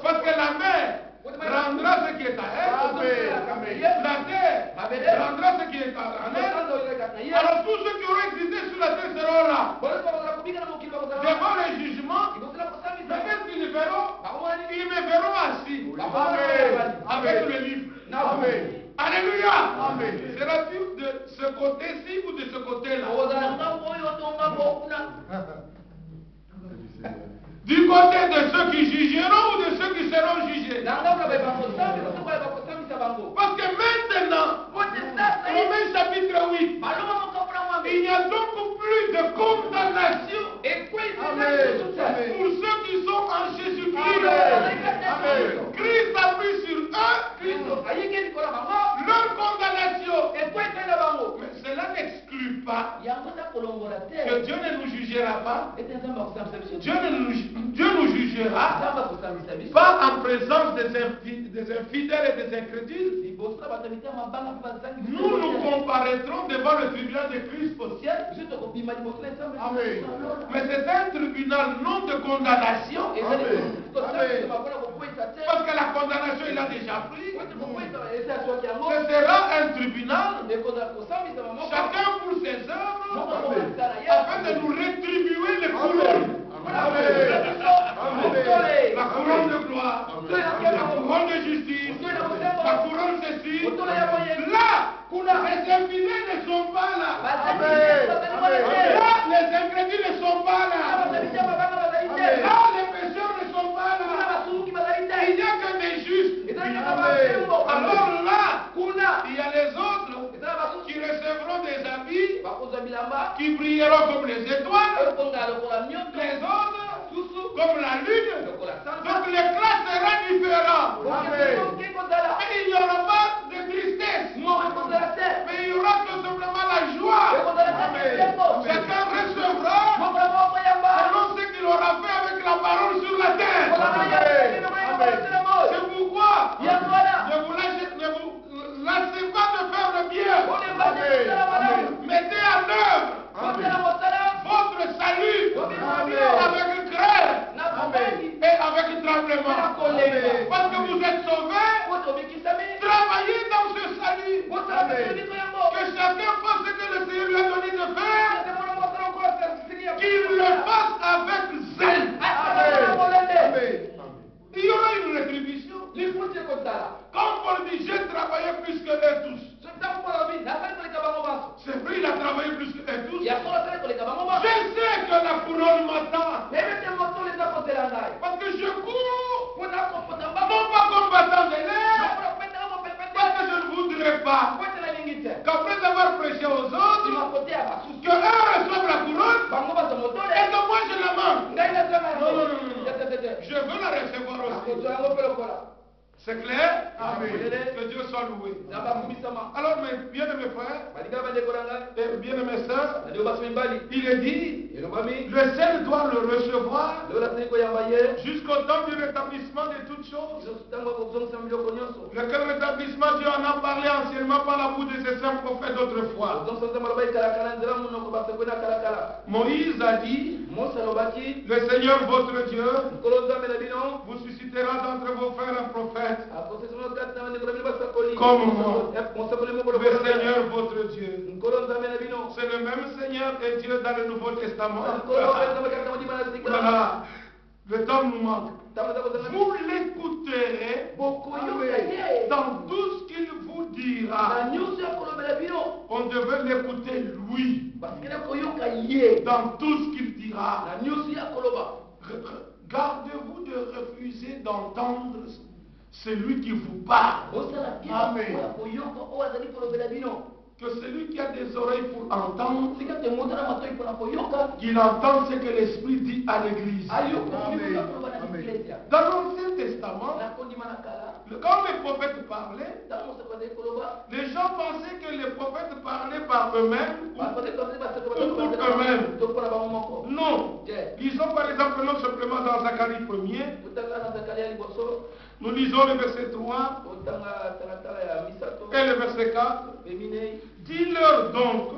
Speaker 2: Parce que la mer rendra ce qui est à elle. La terre rendra ce qui est à elle. Alors tous ceux qui auront existé sur la terre seront là. Devant le jugement, qu'est-ce qu'ils verront? Ils me verront assis. Avec le livre. Alléluia. Sera-t-il de ce côté-ci ou de ce côté-là? Du côté de ceux qui jugeront ou de ceux qui seront jugés? Parce que maintenant, Romains chapitre 8, il n'y a donc plus de condamnation pour ceux qui sont en Jésus-Christ. Christ a pris sur eux leur condamnation. Mais cela n'exclut pas que Dieu ne nous jugera pas. Dieu nous jugera pas en présence des infidèles et des incrédules. Nous nous comparaîtrons devant le tribunal de Christ au ciel. Amen. Mais c'est un tribunal non de condamnation. Amen. Parce que la condamnation il a déjà pris. Ce sera un tribunal, chacun pour ses œuvres, afin de nous rétribuer les couronnes. La couronne de gloire, la couronne de justice, la couronne ceci. Là, les infidèles ne sont pas là. Là, les incrédules ne sont pas là. Là, les pécheurs ne sont pas là. Il n'y a que des justes. Alors là, il y a les autres qui recevront des habits, qui brilleront comme les étoiles, les autres comme la lune. Donc l'éclat sera différent. Et il n'y aura pas de tristesse, mais il y aura tout simplement la joie. Chacun recevra selon ce qu'il aura fait avec la parole sur la terre. C'est pourquoi ne vous lassez pas de faire le bien. Mettez en œuvre votre salut avec crainte et avec tremblement. Parce que vous êtes sauvés, travaillez dans ce salut. Que chacun fasse ce que le Seigneur lui a donné de faire, qu'il le fasse avec zèle. Il y aura une rétribution. Quand Paul dit j'ai travaillé plus que eux tous, c'est vrai, il a travaillé plus que eux tous. Je sais que la couronne m'attend. Parce que je cours, non pas combattant de l'air, C'est clair? Amen. Que Dieu soit loué. Alors, mes bien-aimés frères, et bien-aimés sœurs, il est dit, le ciel doit le recevoir jusqu'au temps du rétablissement de toutes choses. Lequel rétablissement Dieu en a parlé anciennement par la bouche de ses saints prophètes d'autrefois. Moïse a dit, le Seigneur votre Dieu vous suscitera d'entre vos frères un prophète comme moi. Le Seigneur votre Dieu. C'est le même Seigneur et Dieu dans le Nouveau Testament. Voilà. Le temps nous manque. Vous l'écouterez dans tout ce qu'il vous dira. On devait l'écouter lui. Dans tout ce qu'il dira. Gardez-vous de refuser d'entendre celui qui vous parle. Amen. Que celui qui a des oreilles pour entendre, qu'il entende ce que l'Esprit dit à l'Église. Dans l'Ancien Testament, quand les prophètes parlaient, les gens pensaient que les prophètes parlaient par eux-mêmes ou pour eux-mêmes. Non. Lisons par exemple non simplement dans Zacharie 1er. Nous lisons le verset 3 et le verset 4. Dis-leur donc,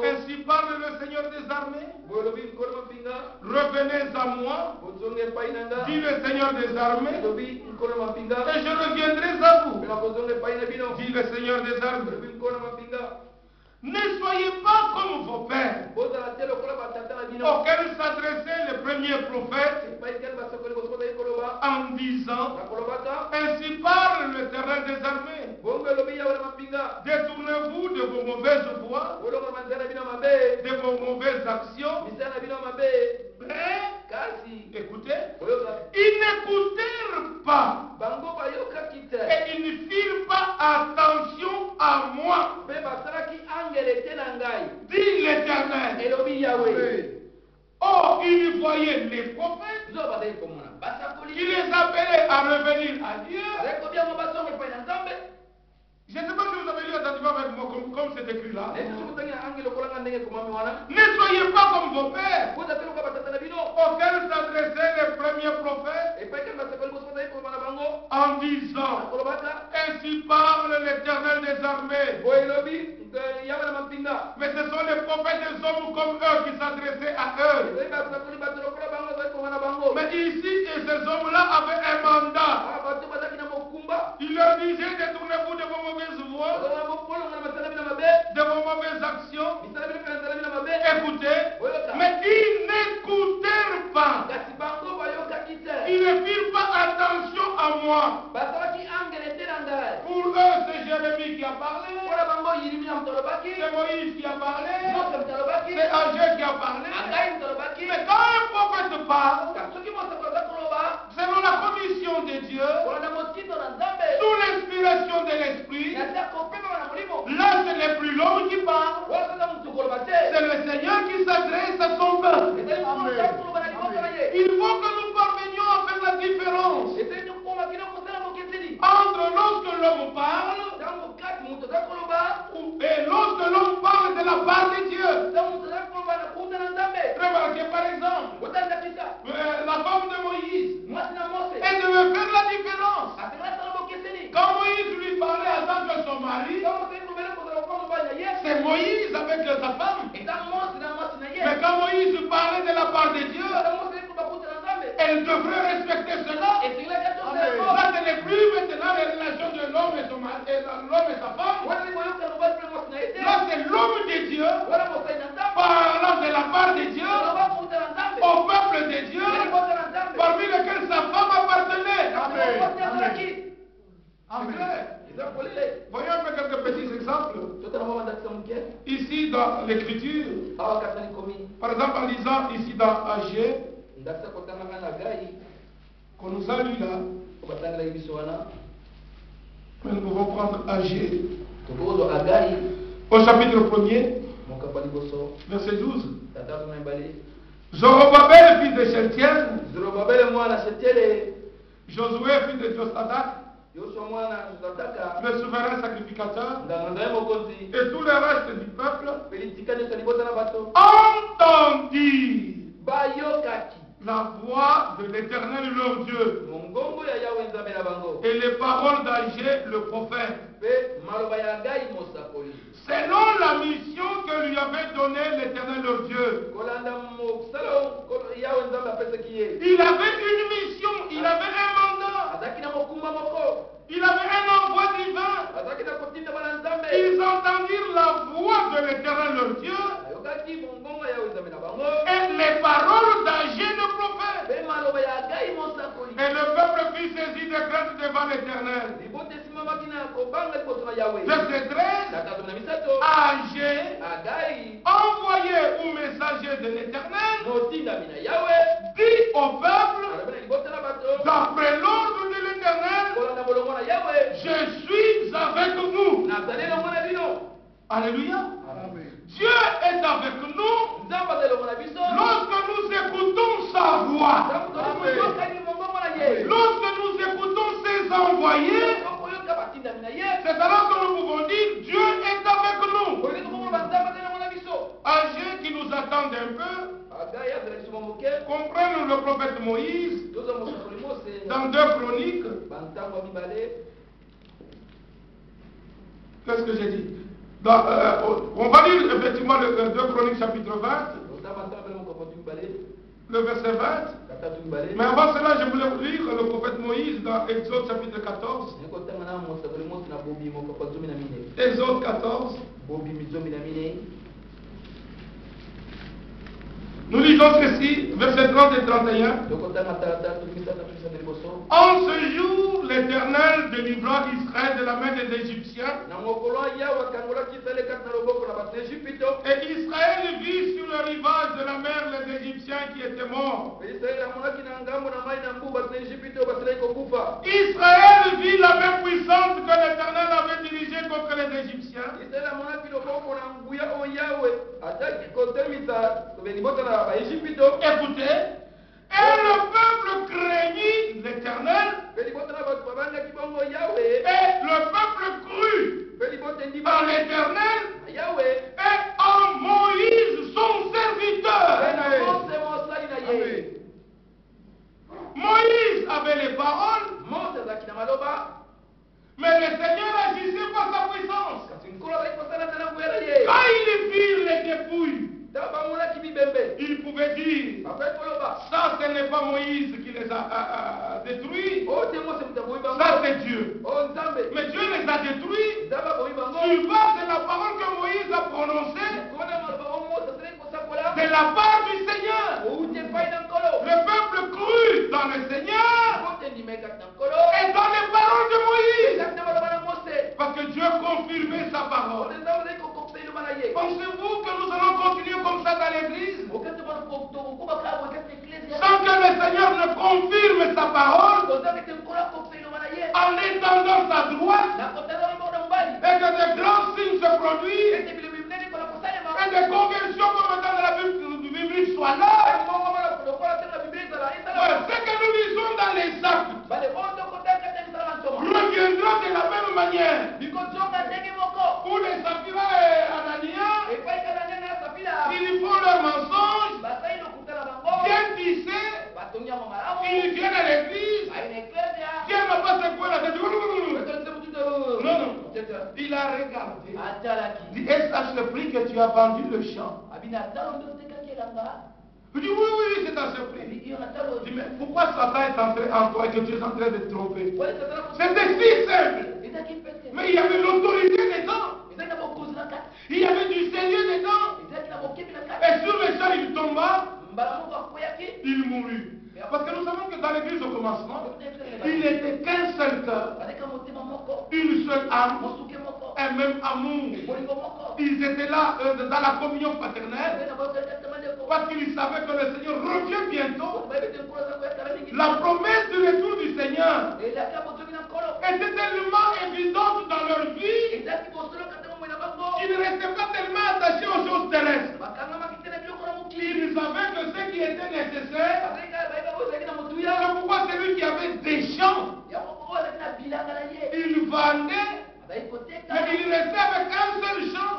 Speaker 2: ainsi parle le Seigneur des armées, revenez à moi, dit le Seigneur des armées, et je reviendrai à vous, dit le Seigneur des armées. Ne soyez pas comme vos pères, auxquels s'adressaient les premiers prophètes, en disant, ainsi parle l'Éternel des armées. Détournez-vous de vos mauvaises voies, de vos mauvaises actions. Écoutez, ils n'écoutèrent pas et ils ne firent pas attention à moi, dit l'Éternel. Oh, ils voyaient les prophètes, ils les appelaient à revenir à Dieu. Je ne sais pas si vous avez lu attentivement avec moi comme c'est écrit là. Ne soyez pas comme vos pères, auxquels s'adressaient les premiers prophètes, en disant, ainsi parle l'Éternel des armées. Mais ce sont les prophètes des hommes comme eux qui s'adressaient à eux. Mais ici, ces hommes-là avaient un mandat. Il leur disait, détournez-vous de vos mauvaises voies, de vos mauvaises actions. Écoutez, mais ils n'écoutèrent pas. Ils ne firent pas attention à moi. Pour eux, c'est Jérémie qui a parlé, c'est Moïse qui a parlé, c'est Agé qui a parlé. Mais quand un prophète parle, selon la commission de Dieu, sous l'inspiration de l'Esprit, là c'est le plus l'homme qui parle, c'est le Seigneur qui s'adresse à son peuple. Il faut que nous parvenions à faire la différence entre lorsque l'homme parle et lorsque l'homme parle de la part de Dieu. Remarquez par exemple, la femme de Moïse, elle devait faire la différence. Quand Moïse lui parlait en tant que son mari, c'est Moïse avec sa femme. Mais quand Moïse parlait de la part de Dieu, elle devrait respecter cela. Là, ce n'est plus maintenant les relations de l'homme et son mari, l'homme et sa femme. Là, c'est l'homme de Dieu parlant de la part de Dieu au peuple de Dieu parmi lesquels sa femme appartenait. Amen. Voyons un peu quelques petits exemples. Ici dans l'écriture, par exemple en lisant ici dans Agé, qu'on nous a lu là, nous pouvons prendre Agé au chapitre 1er, verset 12. Zorobabel, fils de Sheltiel,
Speaker 1: Josué, fils de Josadak, le souverain sacrificateur, et tout le reste du peuple, entendit la voix de l'Éternel leur Dieu et les paroles d'Agé le prophète, selon la mission que lui avait donnée l'Éternel leur Dieu. Il avait une mission, il avait un mandat, il avait un envoi divin. Ils entendirent la voix de l'Éternel leur Dieu et les paroles d'Agé le prophète. Et le peuple fut saisi de crainte devant l'Éternel. Verset 13. Agé, envoyé ou messager de l'Éternel, dit au peuple, d'après l'ordre de l'Éternel, je suis avec nous. Alléluia. Dieu est avec nous lorsque nous écoutons sa voix. Lorsque nous écoutons ses envoyés, c'est alors que nous pouvons dire Dieu est avec nous. Agé qui nous attendent un peu, comprennent le prophète Moïse dans 2 Chroniques. Qu'est-ce que j'ai dit? On va lire effectivement le 2 Chroniques chapitre 20, le verset 20. Mais avant cela, je voulais vous lire le prophète Moïse dans Exode chapitre 14. Exode 14. Nous lisons ceci, versets 30 et 31. En ce jour, l'Éternel délivra Israël de la main des Égyptiens. Et Israël vit sur le rivage de la mer les Égyptiens qui étaient morts. Israël vit la main puissante que l'Éternel avait dirigée contre les Égyptiens. Écoutez, et le peuple craignit l'Éternel, et le peuple crut en l'Éternel et en Moïse son serviteur. Amen. Moïse avait les paroles, mais le Seigneur agissait par sa puissance. Quand ils virent les dépouilles, il pouvait dire, ça ce n'est pas Moïse qui les a détruits, ça c'est Dieu. Mais Dieu les a détruits sur base de la parole que Moïse a prononcée de la part du Seigneur. Le peuple crut dans le Seigneur et dans les paroles de Moïse, parce que Dieu confirmait sa parole. Pensez-vous que nous allons continuer comme ça dans l'église sans que le Seigneur ne confirme sa parole en étendant sa droite et que de grands signes se produisent et des conversions comme dans la Bible soient là? Ce que nous lisons dans les actes reviendra de la même manière. Pour les Saphira et Anania, ils font leur mensonge, viennent tisser, ils viennent à l'église, Dieu n'a pas secoué la tête. Non, non. Il a regardé. Il dit, est-ce à ce prix que tu as vendu le champ? Il dit, oui, oui, c'est à ce prix. Il dit, mais pourquoi Satan est entré en toi et que tu es en train de tromper? C'était si simple. Mais il y avait l'autorité dedans. Il y avait du Seigneur dedans. Et sur le champ, il tomba. Il mourut. Parce que nous savons que dans l'église au commencement, il n'était qu'un seul cœur, une seule âme, un même amour. Ils étaient là dans la communion paternelle parce qu'ils savaient que le Seigneur revient bientôt. La promesse du retour du Seigneur était tellement évidente dans leur vie qu'ils ne restaient pas tellement attachés aux choses terrestres. Ils savaient que ce qui était nécessaire, c'est pourquoi celui qui avait déjà
Speaker 2: l'argent. Il vendait, mais il restait avec un seul champ,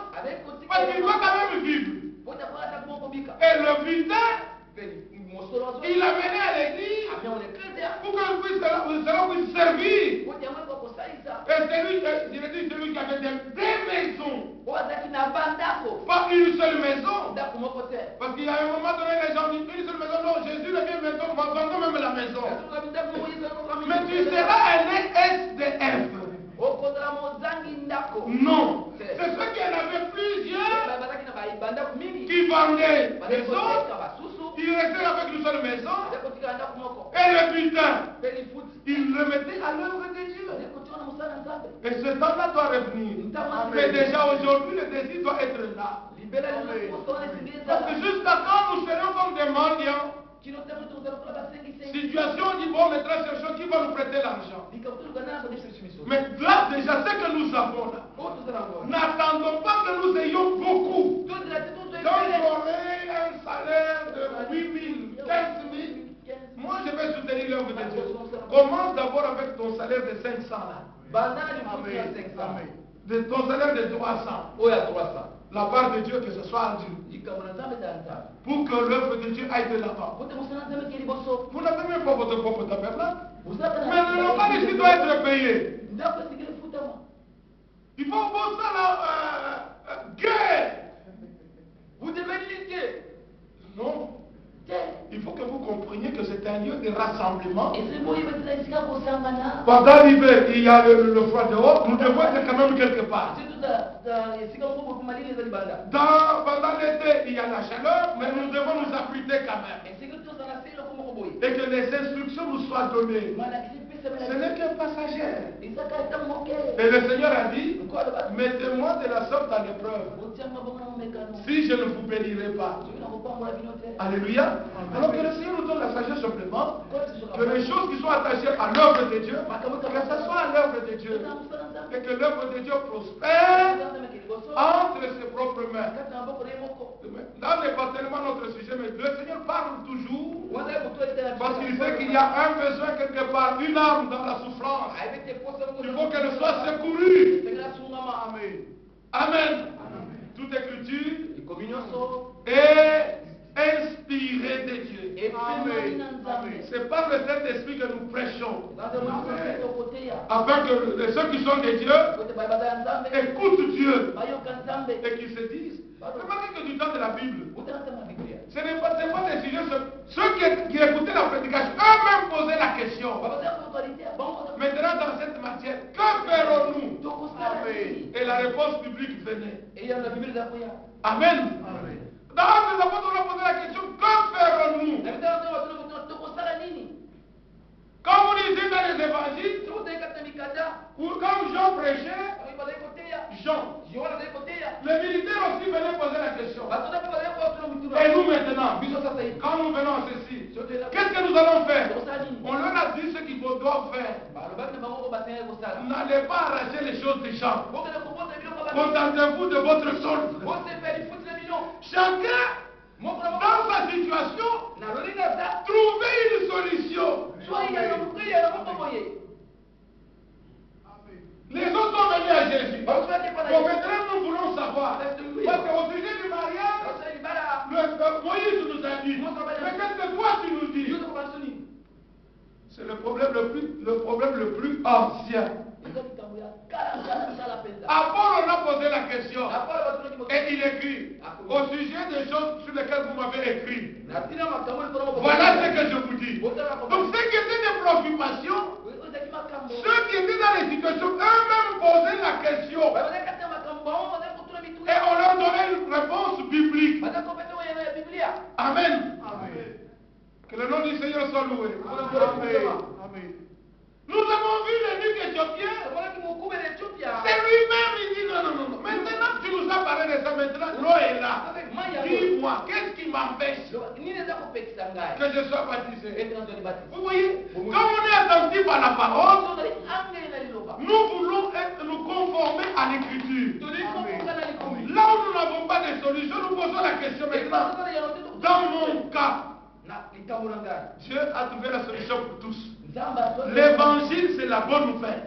Speaker 2: parce qu'il doit quand même vivre. Et le butin, il l'a mené à l'église pour que vous puissiez servir. Et celui qui avait des maisons, pas une seule maison. Parce qu'il y a un moment donné, les gens disent une seule maison. Non, Jésus le bien maison, vendons même la maison. Mais tu seras un SDF. Non. C'est ceux qui en avaient plusieurs qui vendaient des autres. Ils restaient avec une seule maison. Et le butin, ils le mettaient à l'œuvre de Dieu. Et ce temps-là doit revenir. Mais déjà aujourd'hui, le désir doit être là. Parce que jusqu'à quand nous serons comme des mendiants? Situation dit bon, maintenant cherchons qui va nous prêter l'argent. Mais là déjà ce que nous avons là, n'attendons pas que nous ayons beaucoup. Donc j'aurai un salaire de 8 000, 15 000. Moi je vais soutenir l'œuvre de Dieu. Commence d'abord avec ton salaire de 500 là. De ton salaire de 300. La part de Dieu, que ce soit en Dieu. Pour que l'œuvre de Dieu aille de l'avant. Vous n'avez même pas votre propre tabernacle. Mais le local ici doit être payé. Il faut bosser la guerre. Vous devez lutter. Non. Il faut que vous compreniez que c'est un lieu de rassemblement. Pendant l'hiver, il y a le froid dehors, nous devons être quand même quelque part. Pendant l'été, il y a la chaleur, mais nous devons nous abriter quand même. Et que les instructions nous soient données. Ce n'est qu'un passager. Et le Seigneur a dit, mettez-moi de la sorte à l'épreuve. Si je ne vous bénirai pas. Alléluia. Alors que le Seigneur nous donne la sagesse simplement. Que les choses qui sont attachées à l'œuvre de Dieu, que ce soit à l'œuvre de Dieu. Et que l'œuvre de Dieu prospère entre ses propres mains. Là n'est pas tellement notre sujet, mais le Seigneur parle toujours. Parce qu'il sait qu'il y a un besoin quelque part, une âme dans la souffrance. Il faut qu'elle soit secourue. Amen. Amen. Toute écriture est inspirée de Dieu. C'est par le Saint-Esprit que nous prêchons. Afin que ceux qui sont des dieux écoutent Dieu et qu'ils se disent. Remarquez que du temps de la Bible, ce n'est pas des sujets. Ceux qui écoutaient la prédication, eux-mêmes posaient la question. Maintenant, dans cette matière, que ferons-nous? Et la réponse publique venait. Amen. Dans les apôtres, on a posé la question, que ferons-nous? Quand vous lisez dans les évangiles, comme Jean prêchait, Jean, les militaires aussi venaient poser la question. Et nous maintenant, quand nous venons à ceci, qu'est-ce que nous allons faire? On leur a dit ce qu'il doit faire. N'allez pas arracher les choses des gens. Contentez-vous de votre solde. Chacun, dans sa situation, trouver une solution. Les autres sont venus à Jésus. Bon, maintenant nous voulons savoir. Parce qu'au sujet du mariage, Moïse nous a dit. Mais qu'est-ce que toi tu nous dis? C'est le problème le plus ancien. Apollo on a posé la question. Et il écrit au sujet des choses sur lesquelles vous m'avez écrit. Voilà ce que je vous dis. Donc ceux qui étaient des préoccupations, ceux qui étaient dans les situations, eux-mêmes posaient la question. Et on leur donnait une réponse biblique. Amen. Que le nom du Seigneur soit loué. Amen. Nous avons vu l'évêque éthiopien. C'est lui-même, il dit non. Maintenant tu nous as parlé de ça, maintenant l'eau est là. Dis-moi, qu'est-ce qui m'empêche que je sois baptisé? Vous voyez, quand on est attentif à la parole, nous voulons nous conformer à l'écriture. Là où nous n'avons pas de solution, nous posons la question maintenant. Dans mon cas,
Speaker 1: Dieu a trouvé la solution pour tous. L'évangile, c'est la bonne nouvelle.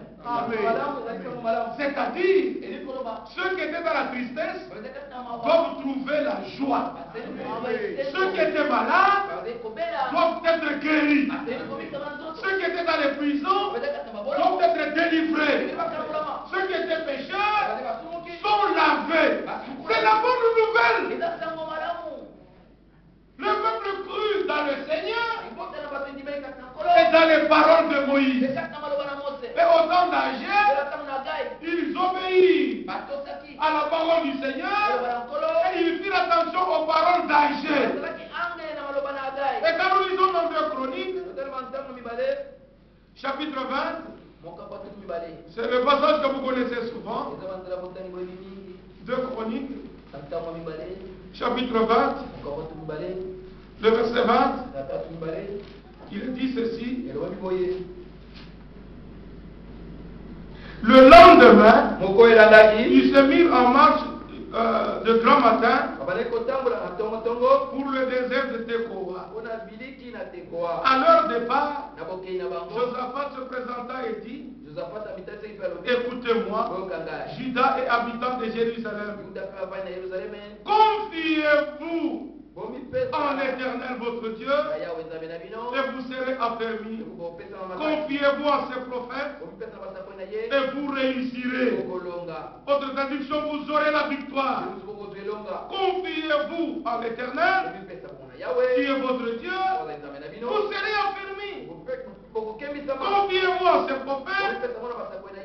Speaker 1: C'est-à-dire, ceux qui étaient dans la tristesse doivent trouver la joie. Ceux qui étaient malades doivent être guéris. Ceux qui étaient dans les prisons doivent être délivrés. Ceux qui étaient pécheurs sont lavés. C'est la bonne nouvelle. Le peuple crut dans le Seigneur et dans les paroles de Moïse. Et au temps d'Agé, ils obéirent à la parole du Seigneur et ils firent attention aux paroles d'Agé. Et quand nous lisons dans 2 Chroniques, chapitre 20, c'est le passage que vous connaissez souvent. 2 Chroniques, chapitre 20, le verset 20, il dit ceci. Le lendemain, ils se mirent en marche de grand matin pour le désert de Tekoa. À leur départ, Josaphat se présenta et dit: écoutez-moi, Juda et habitants de Jérusalem, confiez-vous en l'Éternel votre Dieu et vous serez affermis. Confiez-vous à ses prophètes et vous réussirez. Autre traduction, vous aurez la victoire. Confiez-vous en l'Éternel qui est votre Dieu, vous serez affermis. Confiez-vous à ses prophètes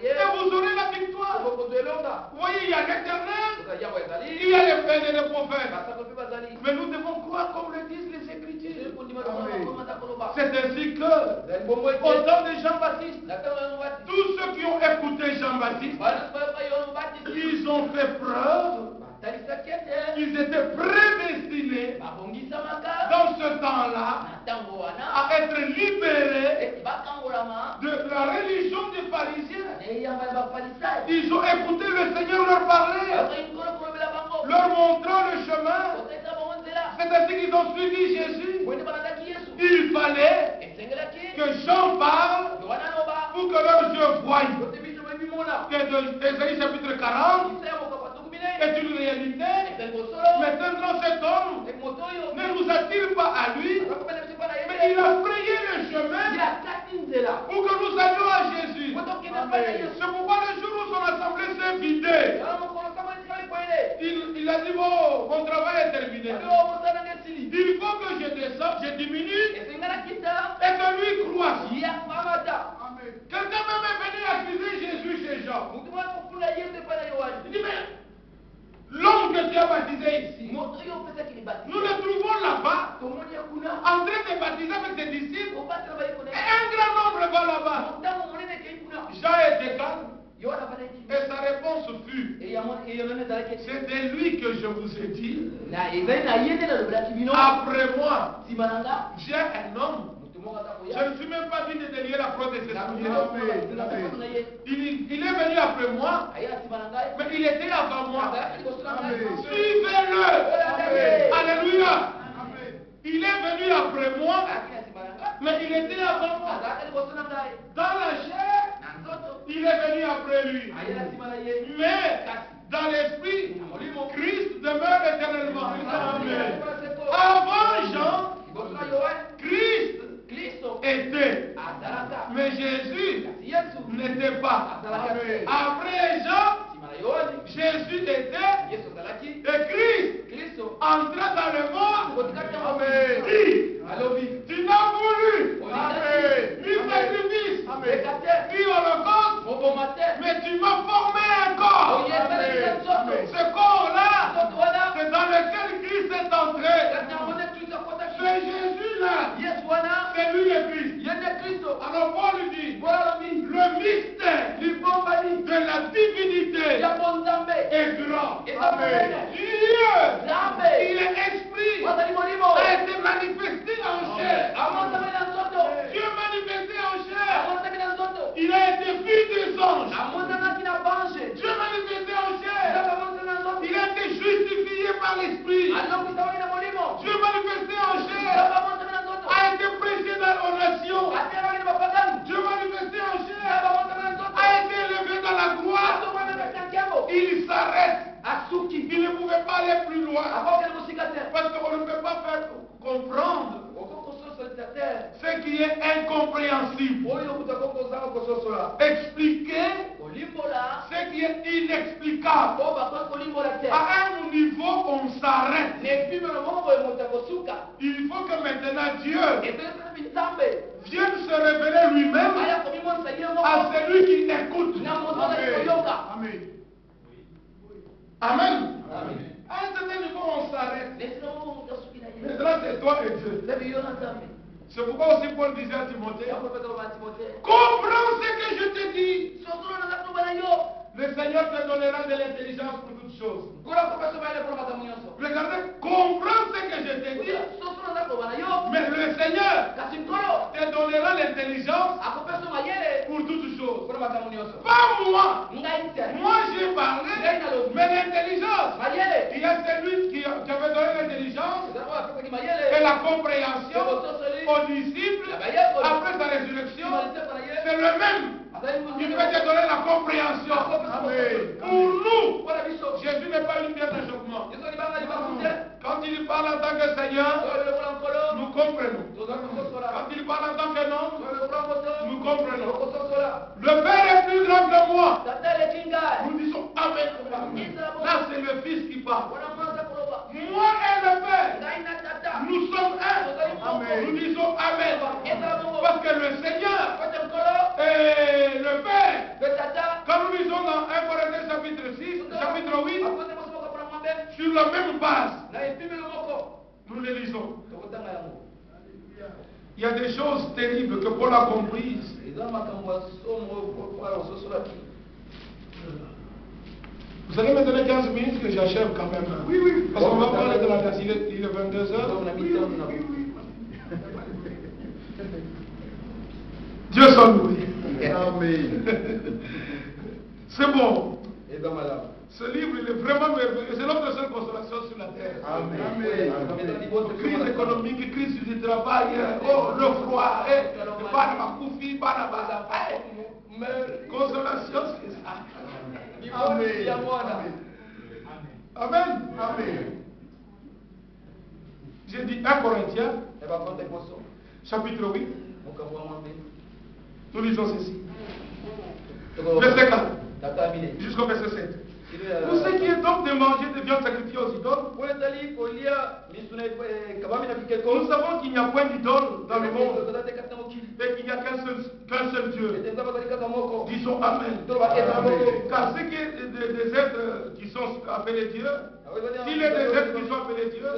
Speaker 1: et vous aurez la victoire. Vous voyez, il y a l'Éternel, il y a les frères et les prophètes. Mais nous devons croire comme le disent les Écritures. C'est ainsi que, au temps de Jean-Baptiste, tous ceux qui ont écouté Jean-Baptiste, ils ont fait preuve qu'ils étaient prédestinés dans ce temps-là à être libérés de la religion des pharisiens. Ils ont écouté le Seigneur leur parler, leur montrant le chemin. C'est ainsi qu'ils ont suivi Jésus. Il fallait que Jean parle pour que leurs yeux voient. Que Ésaïe chapitre 40 est une réalité. Maintenant cet homme ne nous attire pas à lui, mais il a frayé le chemin pour que nous allions à Jésus. C'est pourquoi le jour où son assemblée s'est vidée, il a dit: bon, mon travail est terminé. Il faut que je descende, je diminue et que lui croisse. Quelqu'un même est venu accuser Jésus chez Jean. Il dit: mais l'homme que tu as baptisé ici, nous le trouvons là-bas, en train de baptiser avec ses disciples, et un grand nombre va là-bas. Jean était calme, et sa réponse fut: c'est de lui que je vous ai dit, après moi, j'ai un homme. Je ne suis même pas digne de délier la fraude de ses souliers. Il est venu après moi, mais il était avant moi. Suivez-le. Alléluia. Il est venu après moi, mais il était avant moi. Dans la chair, il est venu après lui. Mais dans l'esprit, Christ demeure éternellement. Avant Jean, Christ était, mais Jésus n'était pas. Après Jean, Jésus était, et Christ entra dans le monde. Tu n'as voulu ni sacrifice, ni holocauste, mais tu m'as formé un corps. Ce corps-là, c'est dans lequel Christ est entré. C'est Jésus-là, c'est lui le Christ. Alors Paul lui dit: le mystère de la divinité est grand. Dieu, il est esprit, a été manifesté en chair. Dieu manifesté en chair, il a été fils des anges. Dieu manifesté en chair, il a été justifié par l'esprit. Dieu manifesté en chair, a
Speaker 2: ce qui est incompréhensible. Expliquer ce qui est inexplicable. À un niveau, on s'arrête. Il faut que maintenant Dieu vienne se révéler lui-même à celui qui écoute. Amen. Amen. À un certain niveau, on s'arrête. Maintenant, c'est toi et Dieu. C'est pourquoi aussi Paul disait à Timothée, comprends ce que je te dis. Le Seigneur te donnera de l'intelligence pour toutes choses. Regardez, comprends ce que je te dis. Mais le Seigneur te donnera l'intelligence pour toutes choses. Pas moi. Moi j'ai parlé, mais l'intelligence. Il y a celui qui avait donné l'intelligence et la compréhension aux disciples après sa résurrection. C'est le même. Il peut te donner la compréhension. Amen. Pour nous, Jésus n'est pas une pièce d'achoppement. Quand il parle en tant que Seigneur, nous comprenons. Quand il parle en tant que nom, nous comprenons. Le Père est plus grand que moi. Nous disons Amen. Là, c'est le Fils qui parle. Moi et le Père, nous sommes un. Amen. Nous disons Amen. Parce que le Seigneur et le Père, quand nous lisons dans 1 Corinthiens chapitre 8, sur la même base, nous les lisons. Il y a des choses terribles que Paul a comprises. Vous allez me donner 15 minutes que j'achève quand même. Oui, oui. Parce qu'on va parler de la date. Il est 22h. Dieu soit loué. Amen. C'est bon. Ce livre, il est vraiment merveilleux. C'est notre seule consolation sur la terre. Amen. Crise économique, crise du travail, le froid, consolation, c'est ça. Amen. Amen. Amen. J'ai dit 1 Corinthiens, chapitre 8. Nous lisons ceci. Verset 4 jusqu'au verset 7. Pour ce qui est donc de manger de viande sacrifiée aux idoles, nous savons qu'il n'y a point d'idole dans le monde et qu'il n'y a qu'un seul Dieu. Disons Amen. Car ce qui est des êtres qui sont appelés Dieu, si les êtres qui sont appelés Dieu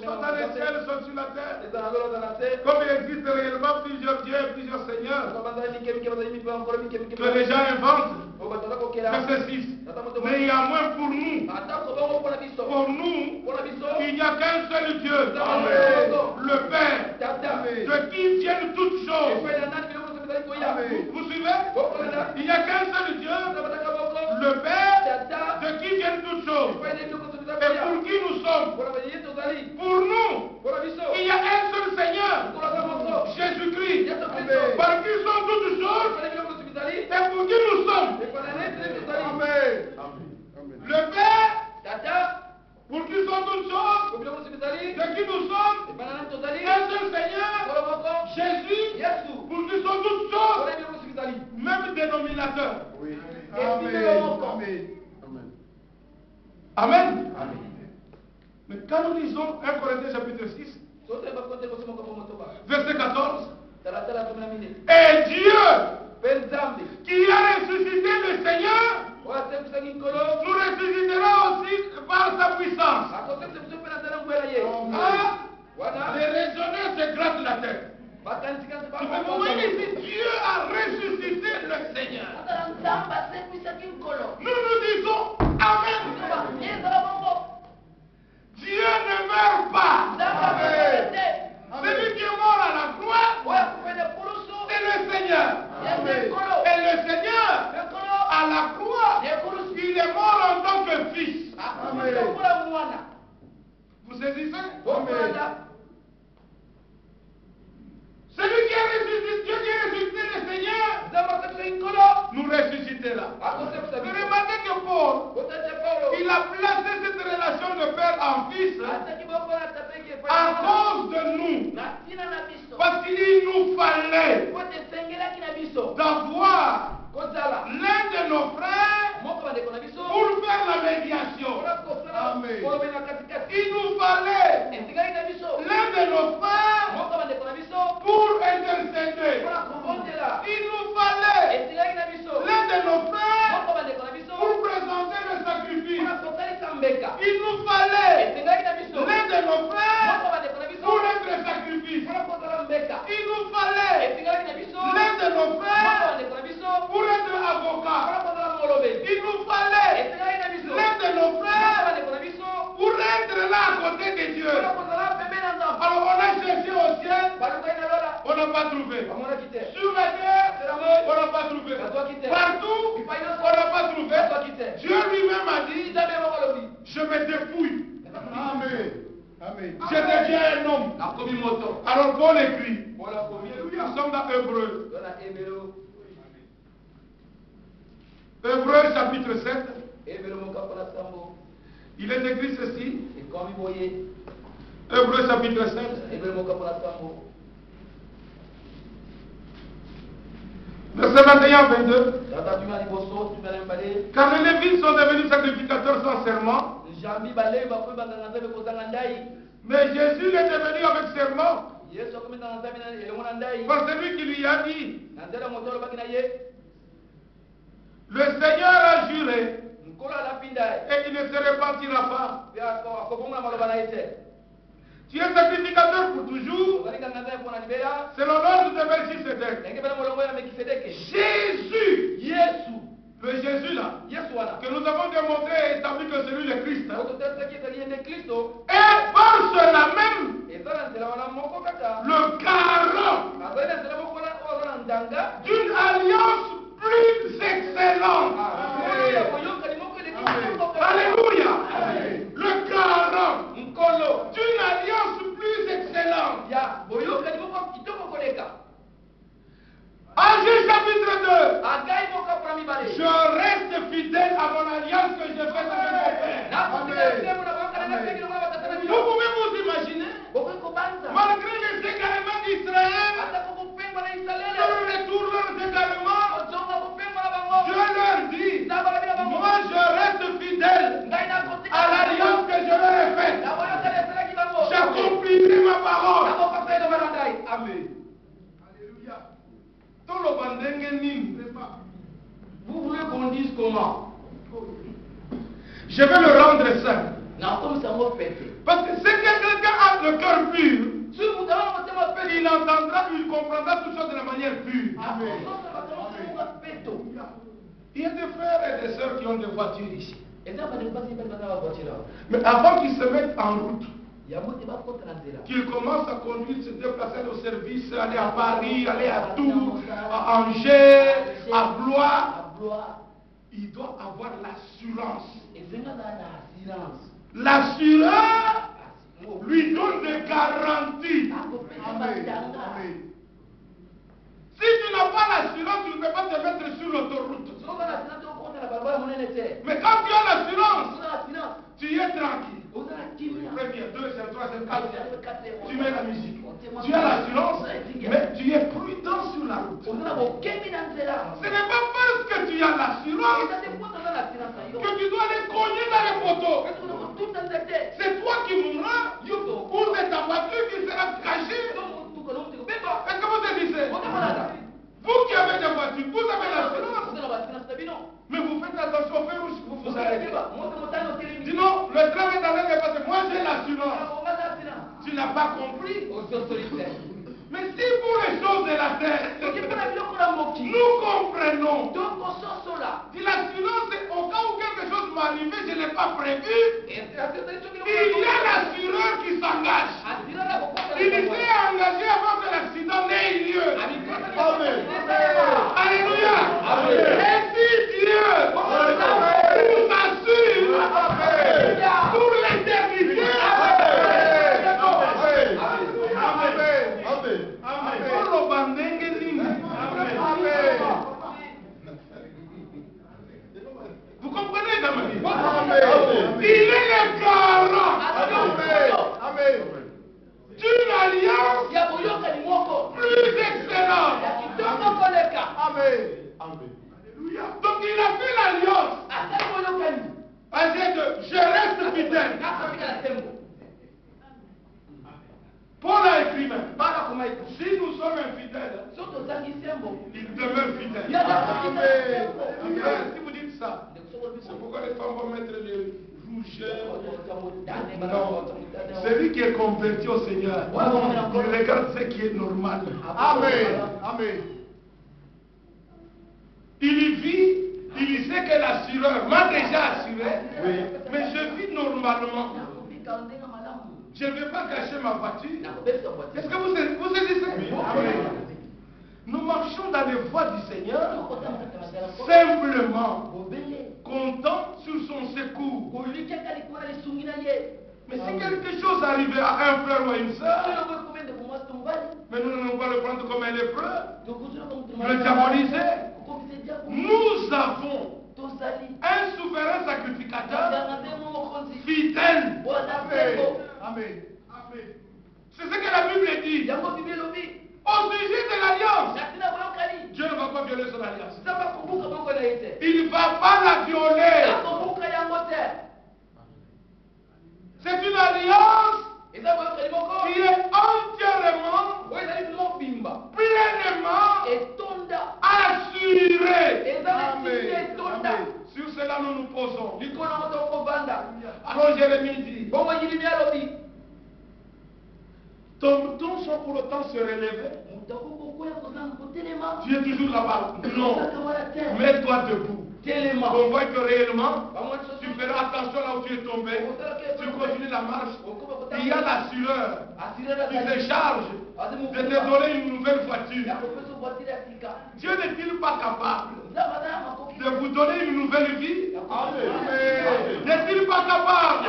Speaker 2: sont dans les ciels, sont sur la terre, comme il existe réellement plusieurs dieux et plusieurs seigneurs que les gens inventent, verset 6. Mais il y a moins pour nous. Pour nous, il n'y a qu'un seul Dieu, le Père, de qui viennent toutes choses. Vous suivez? Il n'y a qu'un seul Dieu, le Père, de qui viennent toutes choses. Et pour qui nous sommes? Pour nous, il y a un seul Seigneur, Jésus-Christ, par qui sont toutes choses et pour qui nous sommes. Amen. Le Père, pour qui sont toutes choses, de qui nous sommes, un seul Seigneur, Jésus, pour qui sont toutes choses, même dénominateur. Oui. Amen. Amen. Amen. Mais quand nous lisons 1 Corinthiens chapitre 6, verset 14, et Dieu qui a ressuscité le Seigneur nous ressuscitera aussi par sa puissance. Les raisonneurs se grattent la tête. Vous voyez ici, Dieu a ressuscité le Seigneur. Nous disons Amen. Dieu ne meurt pas. Celui qui est mort à la croix, c'est le Seigneur. Et le Seigneur, à la croix, il est mort en tant que fils. Vous saisissez? Celui qui a ressuscité, Dieu qui a ressuscité le Seigneur, nous ressuscitera. Mais remarquez que Paul, il a placé cette relation de père en fils à cause de nous. Parce qu'il
Speaker 1: fallait d'avoir l'un de nos frères pour faire la médiation. Amen. Il nous fallait l'un de nos frères pour intercéder. Il nous fallait l'un de nos frères pour présenter le sacrifice. Il nous fallait l'un de nos frères pour être sacrifice. Il nous fallait l'un de nos frères pour être avocat. Il nous fallait l'un de nos frères pour être là à côté de Dieu. Alors on a cherché au ciel, on n'a pas trouvé. Sur la terre, on n'a pas trouvé. Partout, on n'a pas trouvé. Dieu lui-même a dit, je me dépouille. Amen. Amen. Je deviens un homme. Alors Paul écrit. Nous sommes dans Hébreux. Hébreux chapitre 7. Il est écrit ceci. Hébreux chapitre 7. Verset 21 à 22. Car les Lévites sont devenus sacrificateurs sans serment. Mais Jésus est devenu avec serment. Par celui qui lui a dit. Le Seigneur a juré. Et il ne se repentira pas. Tu es sacrificateur pour toujours. C'est l'ordre de Melchisédek. Jésus, le Jésus là, que nous avons démontré et établi que c'est lui le Christ. Et par cela même, le garant d'une alliance plus excellente. Alléluia. Le garant d'une alliance plus excellente. Agé chapitre 2. Je reste fidèle à mon alliance que j'ai faite avec mon père. Vous pouvez vous imaginer, malgré les égarements d'Israël, le retour leurs égarements, Dieu leur dit, moi je reste fidèle à l'alliance que je leur ai faite. J'accomplirai ma parole. Amen. Vous voulez qu'on dise comment? Je vais le rendre saint. Parce que si quelqu'un a le cœur pur, il entendra, il comprendra tout ça de la manière pure. Amen. Il y a des frères et des sœurs qui ont des voitures ici. Mais avant qu'ils se mettent en route, qu'ils commencent à conduire, se déplacer au service, aller à Paris, aller à Tours, à Angers, à Blois, il doit avoir l'assurance. L'assureur lui donne des garanties. Amen. Si tu n'as pas l'assurance, tu ne peux pas te mettre sur l'autoroute. Mais quand tu as l'assurance, tu es tranquille. Première, deuxième, troisième, quatrième. Tu mets la musique. Tu as l'assurance, mais tu es prudent sur la route. Ce n'est pas parce que tu as l'assurance que tu dois les cogner dans les poteaux. C'est toi qui mourras ou c'est ta voiture qui sera cachée. Est-ce que vous disiez? Vous qui avez des voitures, vous avez l'assurance. Mais vous faites attention au feu rouge, vous arrêtez. Sinon, le train est en train de passer. Moi, j'ai l'assurance. Tu n'as pas compris. Mais si pour les choses de la terre, nous comprenons. Si l'assurance, au cas où quelque chose m'arrive, je n'ai pas prévu, il y a l'assureur qui s'engage. Il était engagé avant que l'accident n'ait lieu. Amen. Alléluia. Et si Dieu nous assure pour l'éternité, vous comprenez, Damani? Il est le garant d'une alliance Paul a écrit même. Si nous sommes infidèles, il demeure fidèle. Si vous dites ça, c'est pourquoi les femmes vont mettre les rougeurs. Non. Celui qui est converti au Seigneur, il regarde ce qui est normal. Amen. Amen. Il y vit, il sait que l'assureur m'a déjà assuré, mais je vis normalement. Je ne vais pas gâcher ma voiture. Est-ce que vous saisissez? Nous marchons dans les voies du Seigneur, simplement comptant sur son secours. Mais si quelque chose arrivait à un frère ou à une soeur, mais nous n'allons pas le prendre comme un lépreux, le diaboliser. Nous avons un souverain sacrificateur fidèle. Amen. Amen. C'est ce que la Bible dit. Au sujet de l'alliance, Dieu ne va pas violer son alliance. Il ne va pas la violer. C'est une alliance qui est entièrement, pleinement assurée. Amen. Sur cela, nous nous posons. Alors Jérémie dit, ton soit pour autant se relever. Tu es toujours là-bas. Non. Mets-toi debout. On voit que réellement, tu feras attention là où tu es tombé. Tu continues la marche. Il y a l'assureur qui se charge de te donner une nouvelle voiture. Dieu n'est-il pas capable de vous donner une nouvelle vie? N'est-il pas capable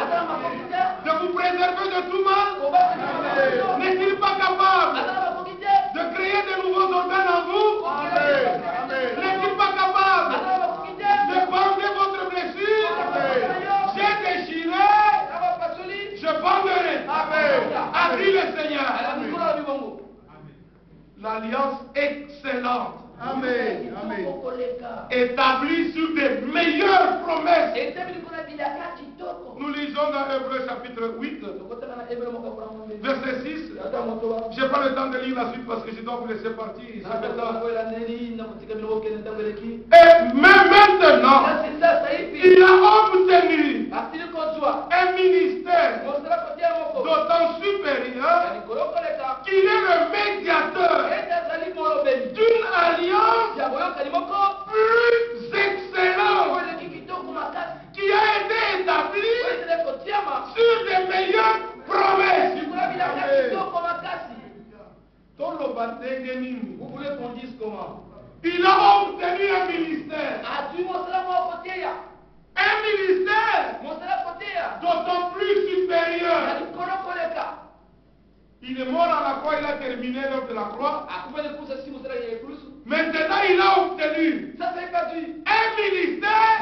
Speaker 1: de vous préserver de tout mal? N'est-il pas capable de créer de nouveaux organes en vous? N'est-il pas capable de bander votre blessure? J'ai déchiré, je banderai. A dit le Seigneur. L'alliance excellente. Amen. Amen. Établie sur des meilleures promesses. Nous lisons dans Hébreux chapitre 8, verset 6. Je prends le temps de lire la suite parce que je dois vous laisser partir. Et même maintenant, il a obtenu un ministère d'autant supérieur qu'il est le médiateur d'une alliance plus excellente qui a été établie sur des meilleures promesses. Vous voulez qu'on dise comment? Il a obtenu un ministère. Un ministère d'autant plus supérieur. Il est mort à la croix, il a terminé l'œuvre de la croix. Maintenant, il a obtenu un ministère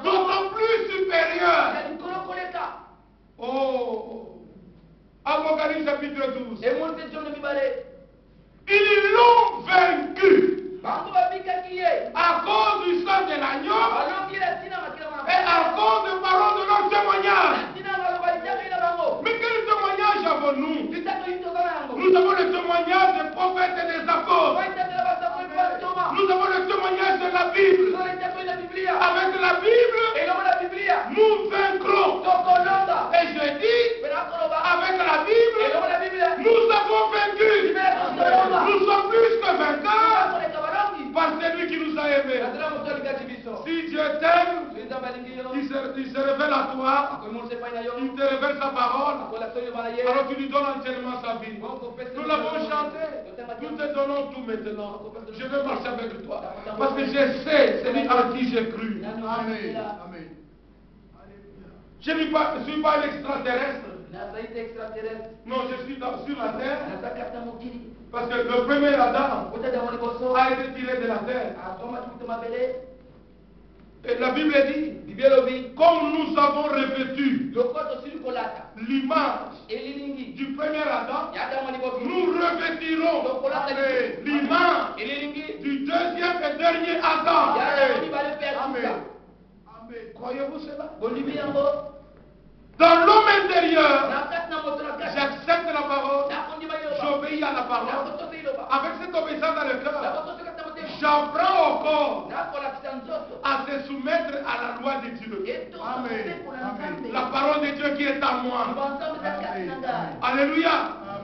Speaker 1: d'autant plus supérieur. Oh, Apocalypse chapitre 12. Ils l'ont vaincu à cause du sang de l'agneau et à cause des paroles de leur témoignage. Mais quel témoignage avons-nous? Nous avons le témoignage des prophètes et des apôtres. Nous avons le témoignage de la Bible. Avec la Bible, nous vaincrons. Et je dis, avec la Bible, nous avons vaincu. Nous sommes plus que vainqueurs par celui qui nous a aimés. Si Dieu t'aime, il se révèle à toi, il te révèle sa parole, alors tu lui donnes entièrement sa vie. Nous l'avons chanté, nous te donnons tout maintenant. Je veux marcher avec toi, parce que je sais celui en qui j'ai cru. Amen. Amen. Je ne suis pas un extraterrestre. Non, je suis sur la terre. Parce que le premier Adam a été tiré de la terre. Et la Bible dit, comme nous avons revêtu l'image du premier Adam, nous revêtirons l'image du deuxième et dernier Adam. Amen. Amen. Croyez-vous cela? Dans l'homme intérieur, j'accepte la parole, j'obéis à la parole. Avec cette obéissance dans le cœur, j'apprends au corps à se soumettre à la loi de Dieu. Amen. Amen. La parole de Dieu qui est en moi. Amen. Alléluia.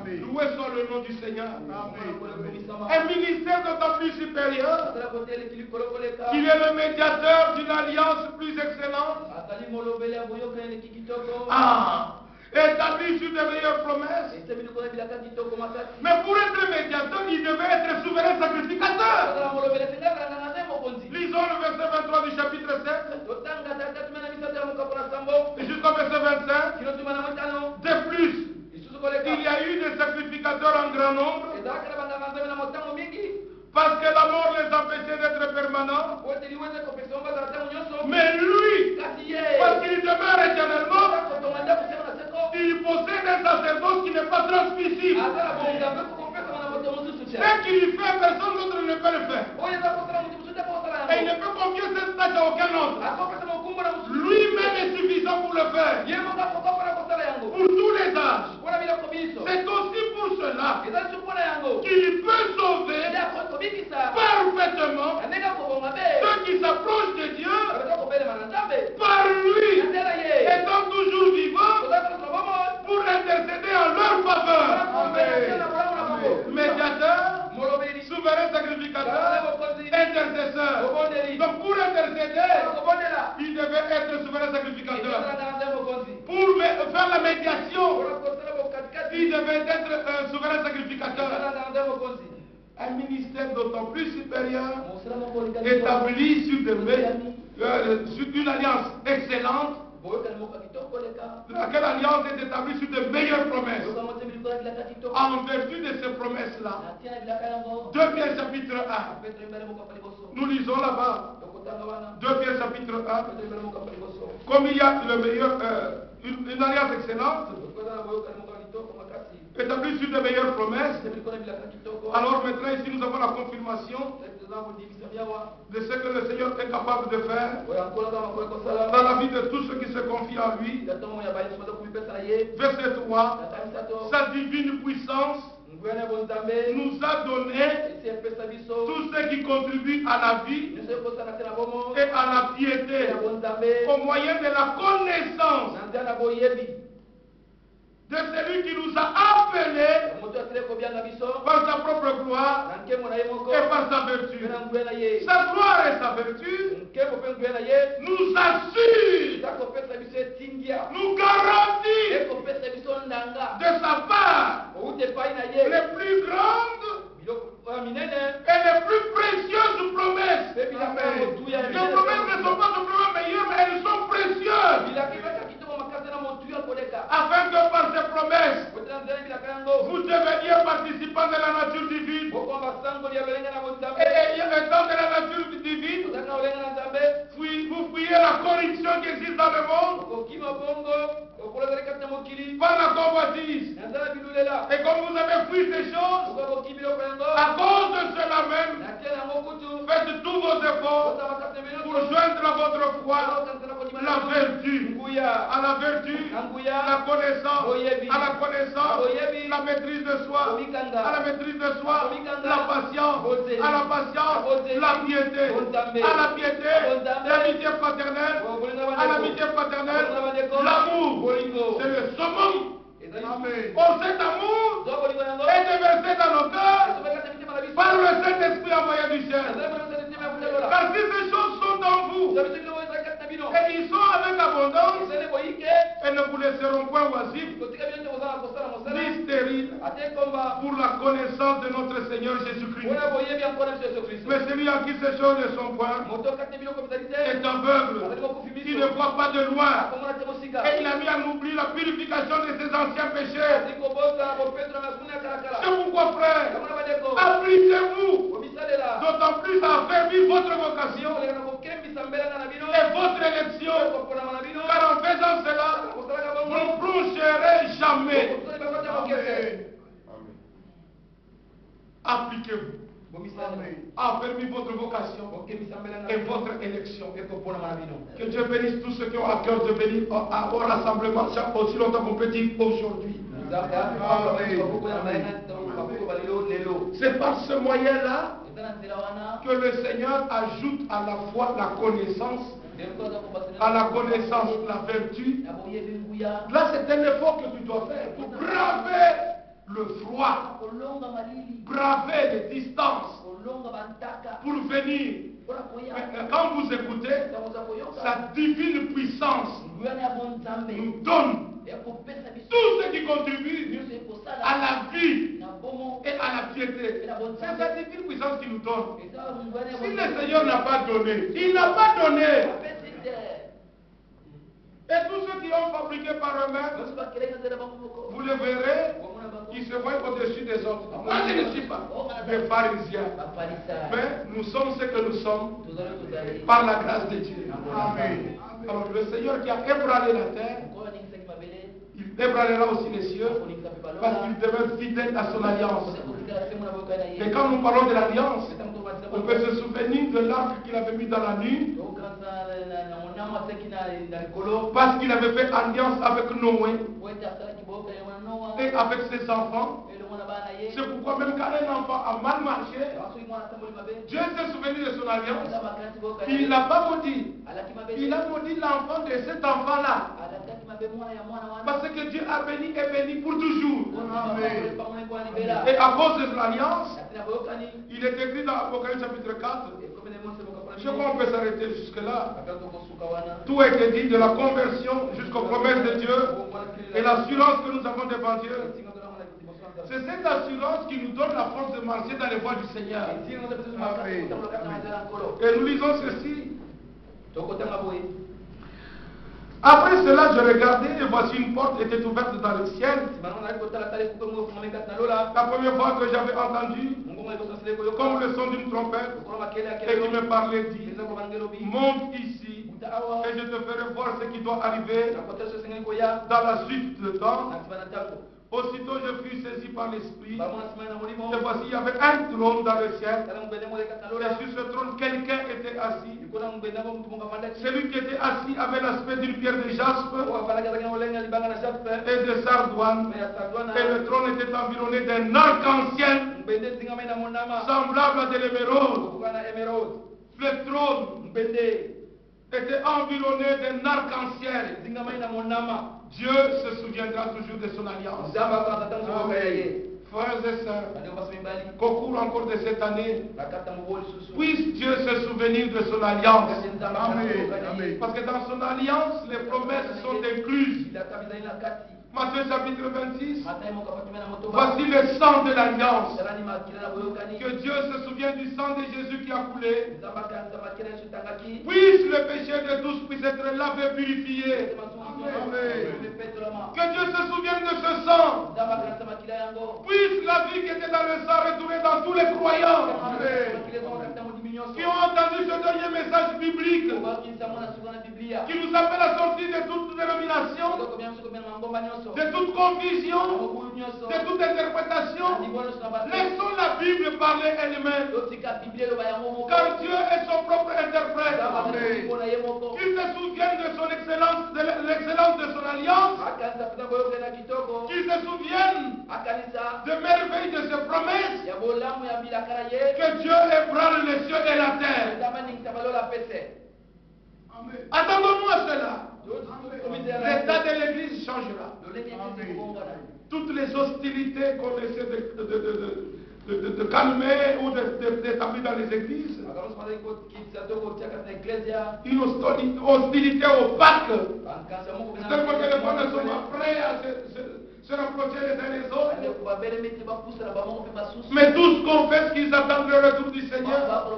Speaker 1: Loué soit le nom du Seigneur. Amen. Un ministère d'autant plus supérieur qu'il est le médiateur d'une alliance plus excellente. Établi sur de meilleures promesses. Mais pour être médiateur, il devait être souverain sacrificateur. Lisons le verset 23 du chapitre 7. Et jusqu'au verset 25. De plus, il y a eu des sacrificateurs en grand nombre. Parce que la mort les empêchait d'être permanents. Mais lui, parce qu'il demeure éternellement, il possède un sacerdoce qui n'est pas transmissible. Ce qu'il lui fait, personne d'autre ne peut le faire. Et il ne peut confier cette tâche à aucun autre. Lui-même est suffisant pour le faire. Pour tous les âges. C'est aussi pour cela qu'il peut sauver parfaitement ceux qui s'approchent de Dieu par lui, étant toujours vivant pour intercéder en leur faveur. Amen. Médiateur, souverain sacrificateur, intercesseur. Donc pour intercéder, il devait être souverain sacrificateur. Pour faire la médiation, il devait être un souverain sacrificateur. Un ministère d'autant plus supérieur, établi sur une alliance excellente. Laquelle alliance est établie sur de meilleures promesses. En vertu de ces promesses-là, 2 Pierre chapitre 1. Nous lisons là-bas. 2 Pierre chapitre 1. Comme il y a le meilleur, une alliance excellente, établie sur de meilleures promesses. Alors maintenant ici nous avons la confirmation de ce que le Seigneur est capable de faire dans la vie de tous ceux qui se confient en lui. Verset 3. Sa divine puissance nous a donné tout ce qui contribue à la vie et à la piété au moyen de la connaissance de celui qui nous a appelés par sa propre gloire et par sa vertu. Sa gloire et sa vertu nous assurent, nous garantissent de sa part les plus grandes et les plus précieuses promesses. Les promesses ne sont pas simplement meilleures, mais elles sont précieuses. Afin que par ces promesses, vous deveniez participants de la nature divine. Et étant de la nature divine, vous fuyez la corruption qui existe dans le monde par la convoitise. Et comme vous avez fui ces choses, à cause de cela même, faites tous vos efforts pour joindre à votre foi la vertu, à la vertu, la connaissance, à la connaissance, la maîtrise de soi, à la maîtrise de soi, la patience, à la patience, la piété, à la piété, l'amitié paternelle, à l'amitié paternelle, l'amour. C'est le summum. Amen. Oh, cet amour est déversé dans nos cœurs par le Saint-Esprit envoyé du ciel. Car si ces choses sont en vous, et ils sont avec abondance, elles ne vous laisseront point oisifs, ni stériles, pour la connaissance de notre Seigneur Jésus-Christ. Mais celui à qui ces choses ne sont point est aveugle, il ne voit pas de loin, et il a mis en oubli la purification de ses anciens péchés. C'est pourquoi, frère, appliquez-vous d'autant plus à faire vivre votre vocation et votre élection, car en faisant cela, vous ne plongerez jamais. Appliquez-vous. a permis votre vocation et votre élection. Que Dieu bénisse tous ceux qui ont à cœur de venir au rassemblement aussi longtemps qu'on peut dire aujourd'hui. C'est par ce moyen-là que le Seigneur ajoute à la fois la connaissance, à la connaissance la vertu. Là, c'est un effort que tu dois faire pour braver le froid, braver les distances, pour venir. Quand vous écoutez, sa divine puissance nous donne tout ce qui contribue à la vie et à la piété. C'est sa divine puissance qui nous donne. Si le Seigneur n'a pas donné, il n'a pas donné. Et tous ceux qui ont fabriqué par eux-mêmes, vous le verrez, ils se voient au-dessus des autres. Moi, je ne suis pas des pharisiens. Mais nous sommes ce que nous sommes par la grâce de Dieu. Amen. Alors le Seigneur qui a ébranlé la terre, il ébranlera aussi les cieux, parce qu'il demeure fidèle à son alliance. Et quand nous parlons de l'alliance, on peut se souvenir de l'arc qu'il avait mis dans la nuit, parce qu'il avait fait alliance avec Noé et avec ses enfants. C'est pourquoi même quand un enfant a mal marché, Dieu s'est souvenu de son alliance. Il ne l'a pas maudit. Il a maudit l'enfant de cet enfant-là. Parce que Dieu a béni et béni pour toujours. Et à cause de l'alliance, il est écrit dans Apocalypse chapitre 4. Je crois qu'on peut s'arrêter jusque-là. Tout a été dit de la conversion jusqu'aux promesses de Dieu et l'assurance que nous avons devant Dieu. C'est cette assurance qui nous donne la force de marcher dans les voies du Seigneur. Et nous lisons ceci. Après cela, je regardais et voici une porte était ouverte dans le ciel. La première fois que j'avais entendu, comme le son d'une trompette, et qui me parlait, dit, monte ici et je te ferai voir ce qui doit arriver dans la suite de temps. Aussitôt je fus saisi par l'esprit, et voici il y avait un trône dans le ciel, et sur ce trône quelqu'un était assis. Celui qui était assis avait l'aspect d'une pierre de jaspe et de sardoine, et le trône était environné d'un arc-en-ciel semblable à de l'émeraude. Le trône était environné d'un arc-en-ciel. Dieu se souviendra toujours de son alliance. Frères et sœurs, qu'au cours encore de cette année, puisse Dieu se souvenir de son alliance. Amen. Parce que dans son alliance, les promesses sont incluses. Matthieu chapitre 26, voici le sang de l'alliance. Que Dieu se souvienne du sang de Jésus qui a coulé. Puisse le péché de tous puisse être lavé, purifié. Que Dieu se souvienne de ce sang. Puisse la vie qui était dans le sang retourner dans tous les croyants qui ont entendu ce dernier message biblique qui nous appelle à sortir de toute dénomination, de toute confusion, de toute interprétation. Laissons la Bible parler elle-même, car Dieu est son propre interprète. Qu'il se souvienne de son excellence, de l'excellence de son alliance, qu'il se souvienne de merveilles de ses promesses, que Dieu ébranle les cieux et la terre. Attendons-nous à cela. L'état de l'église changera. Toutes les hostilités qu'on essaie de calmer ou d'établir dans les églises, une hostilité opaque, tellement que les gens ne sont pas prêts à se rapprocher les uns les autres, mais tous confessent qu'ils attendent le retour du Seigneur,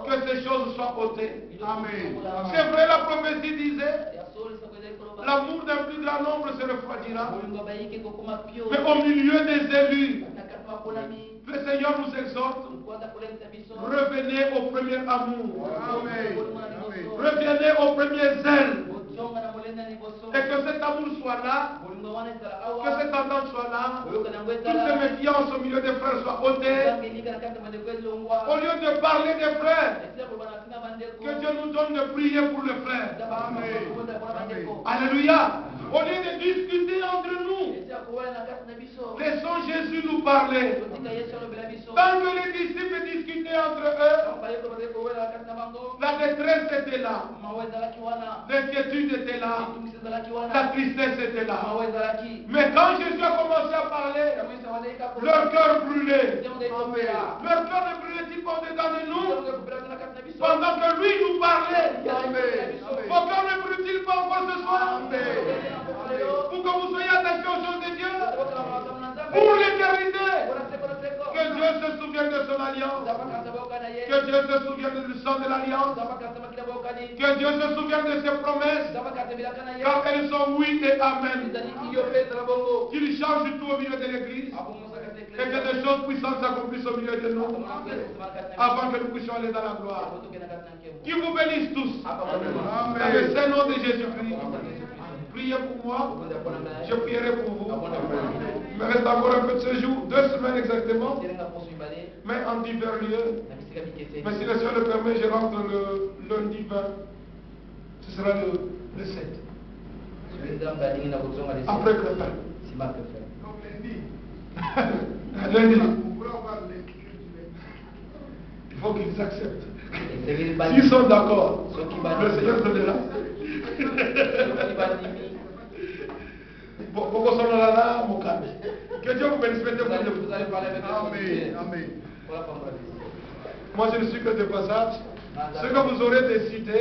Speaker 1: que ces choses soient ôtées. Amen. C'est vrai, la prophétie disait, l'amour d'un plus grand nombre se refroidira, mais au milieu des élus, le Seigneur nous exhorte, revenez au premier amour. Amen. Revenez au premier zèle. Et que cet amour soit là, que cette entente soit là, toutes ces méfiances au milieu des frères soient
Speaker 2: papoter, au lieu de parler des frères, que Dieu nous donne de prier pour les frères. Alléluia. Au lieu de discuter entre nous, laissons Jésus nous parler. Tant que les disciples discutaient entre eux, la détresse était là, l'inquiétude était là, la tristesse était là. Mais quand Jésus a commencé à parler, leur cœur brûlait. Leur cœur ne brûlait-il pas au-dedans de nous pendant que lui nous parlait? Vos cœurs ne brûlent-ils pas encore ce soir? Pour que vous soyez attachés aux choses de Dieu pour l'éternité. Que Dieu se souvienne de son alliance. Que Dieu se souvienne du sang de l'alliance. Que Dieu se souvienne de ses promesses. Car elles sont oui et amen. Qu'il change tout au milieu de l'église. Et que des choses puissantes s'accomplissent au milieu de nous. Avant que nous puissions aller dans la gloire. Qui vous bénisse tous. Dans le saint nom de Jésus-Christ. Priez pour moi, je prierai pour vous. Il me reste encore un peu de séjour, 2 semaines exactement, mais en divers lieux. Mais si le Seigneur le permet, je rentre le lundi 20. Ce sera le 7. Après que le pain. Lundi. Il faut qu'ils acceptent. S'ils sont d'accord, le Seigneur se dira. Que Dieu vous bénisse. Amen. Moi je ne suis que de passage. Ce que vous aurez décidé,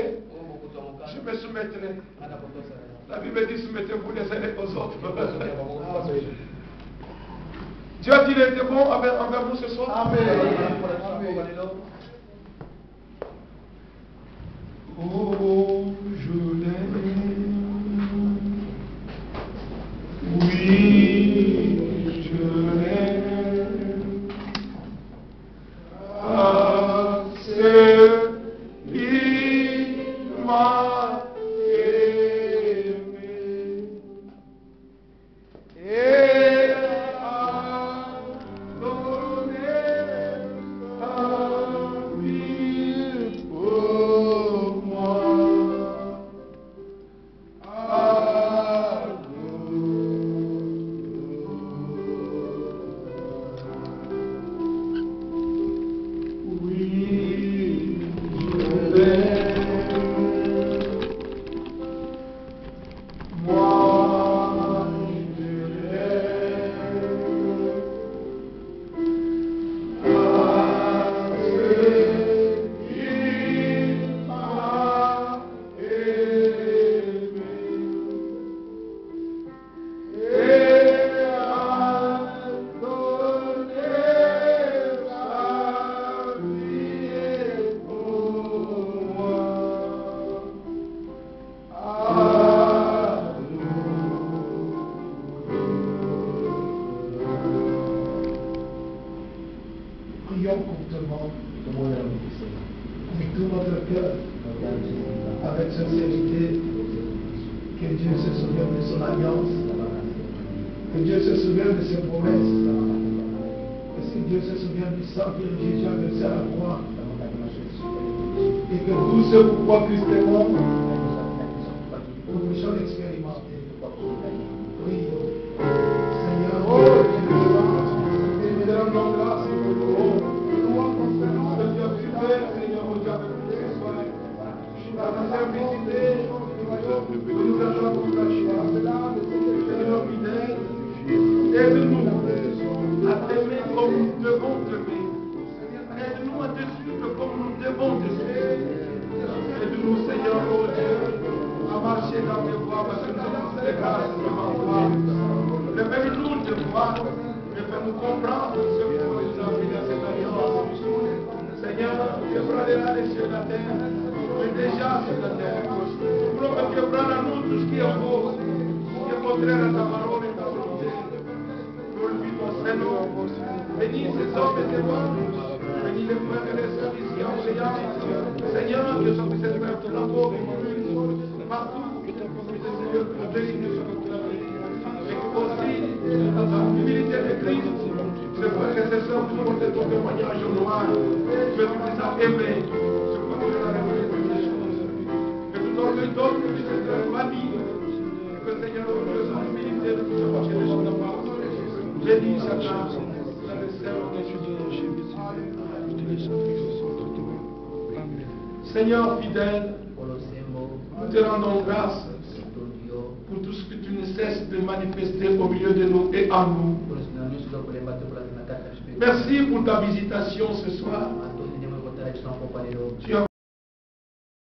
Speaker 2: je me soumettrai. La Bible dit soumettez-vous les uns aux autres. Dieu a dit qu'il était bon envers vous ce soir. Amen. Oh, je l'aime. Oui, je l'aime. Ah, c'est lui m'a aimé et a donné sa vie pour moi.
Speaker 1: Ces frères et ces sœurs nous ont ton témoignage au noir. Que tu les as aimés. Je crois que tu as révélé toutes choses. Que tout orgueil donne que tu es famille. Et que Seigneur, nous sommes humilité de nous apporter de son part. Bénis sa grâce. La réserve de Dieu. Seigneur fidèle, nous te rendons grâce pour tout ce que tu ne cesses de manifester au milieu de nous et en nous. Merci pour ta visitation ce soir. Tu as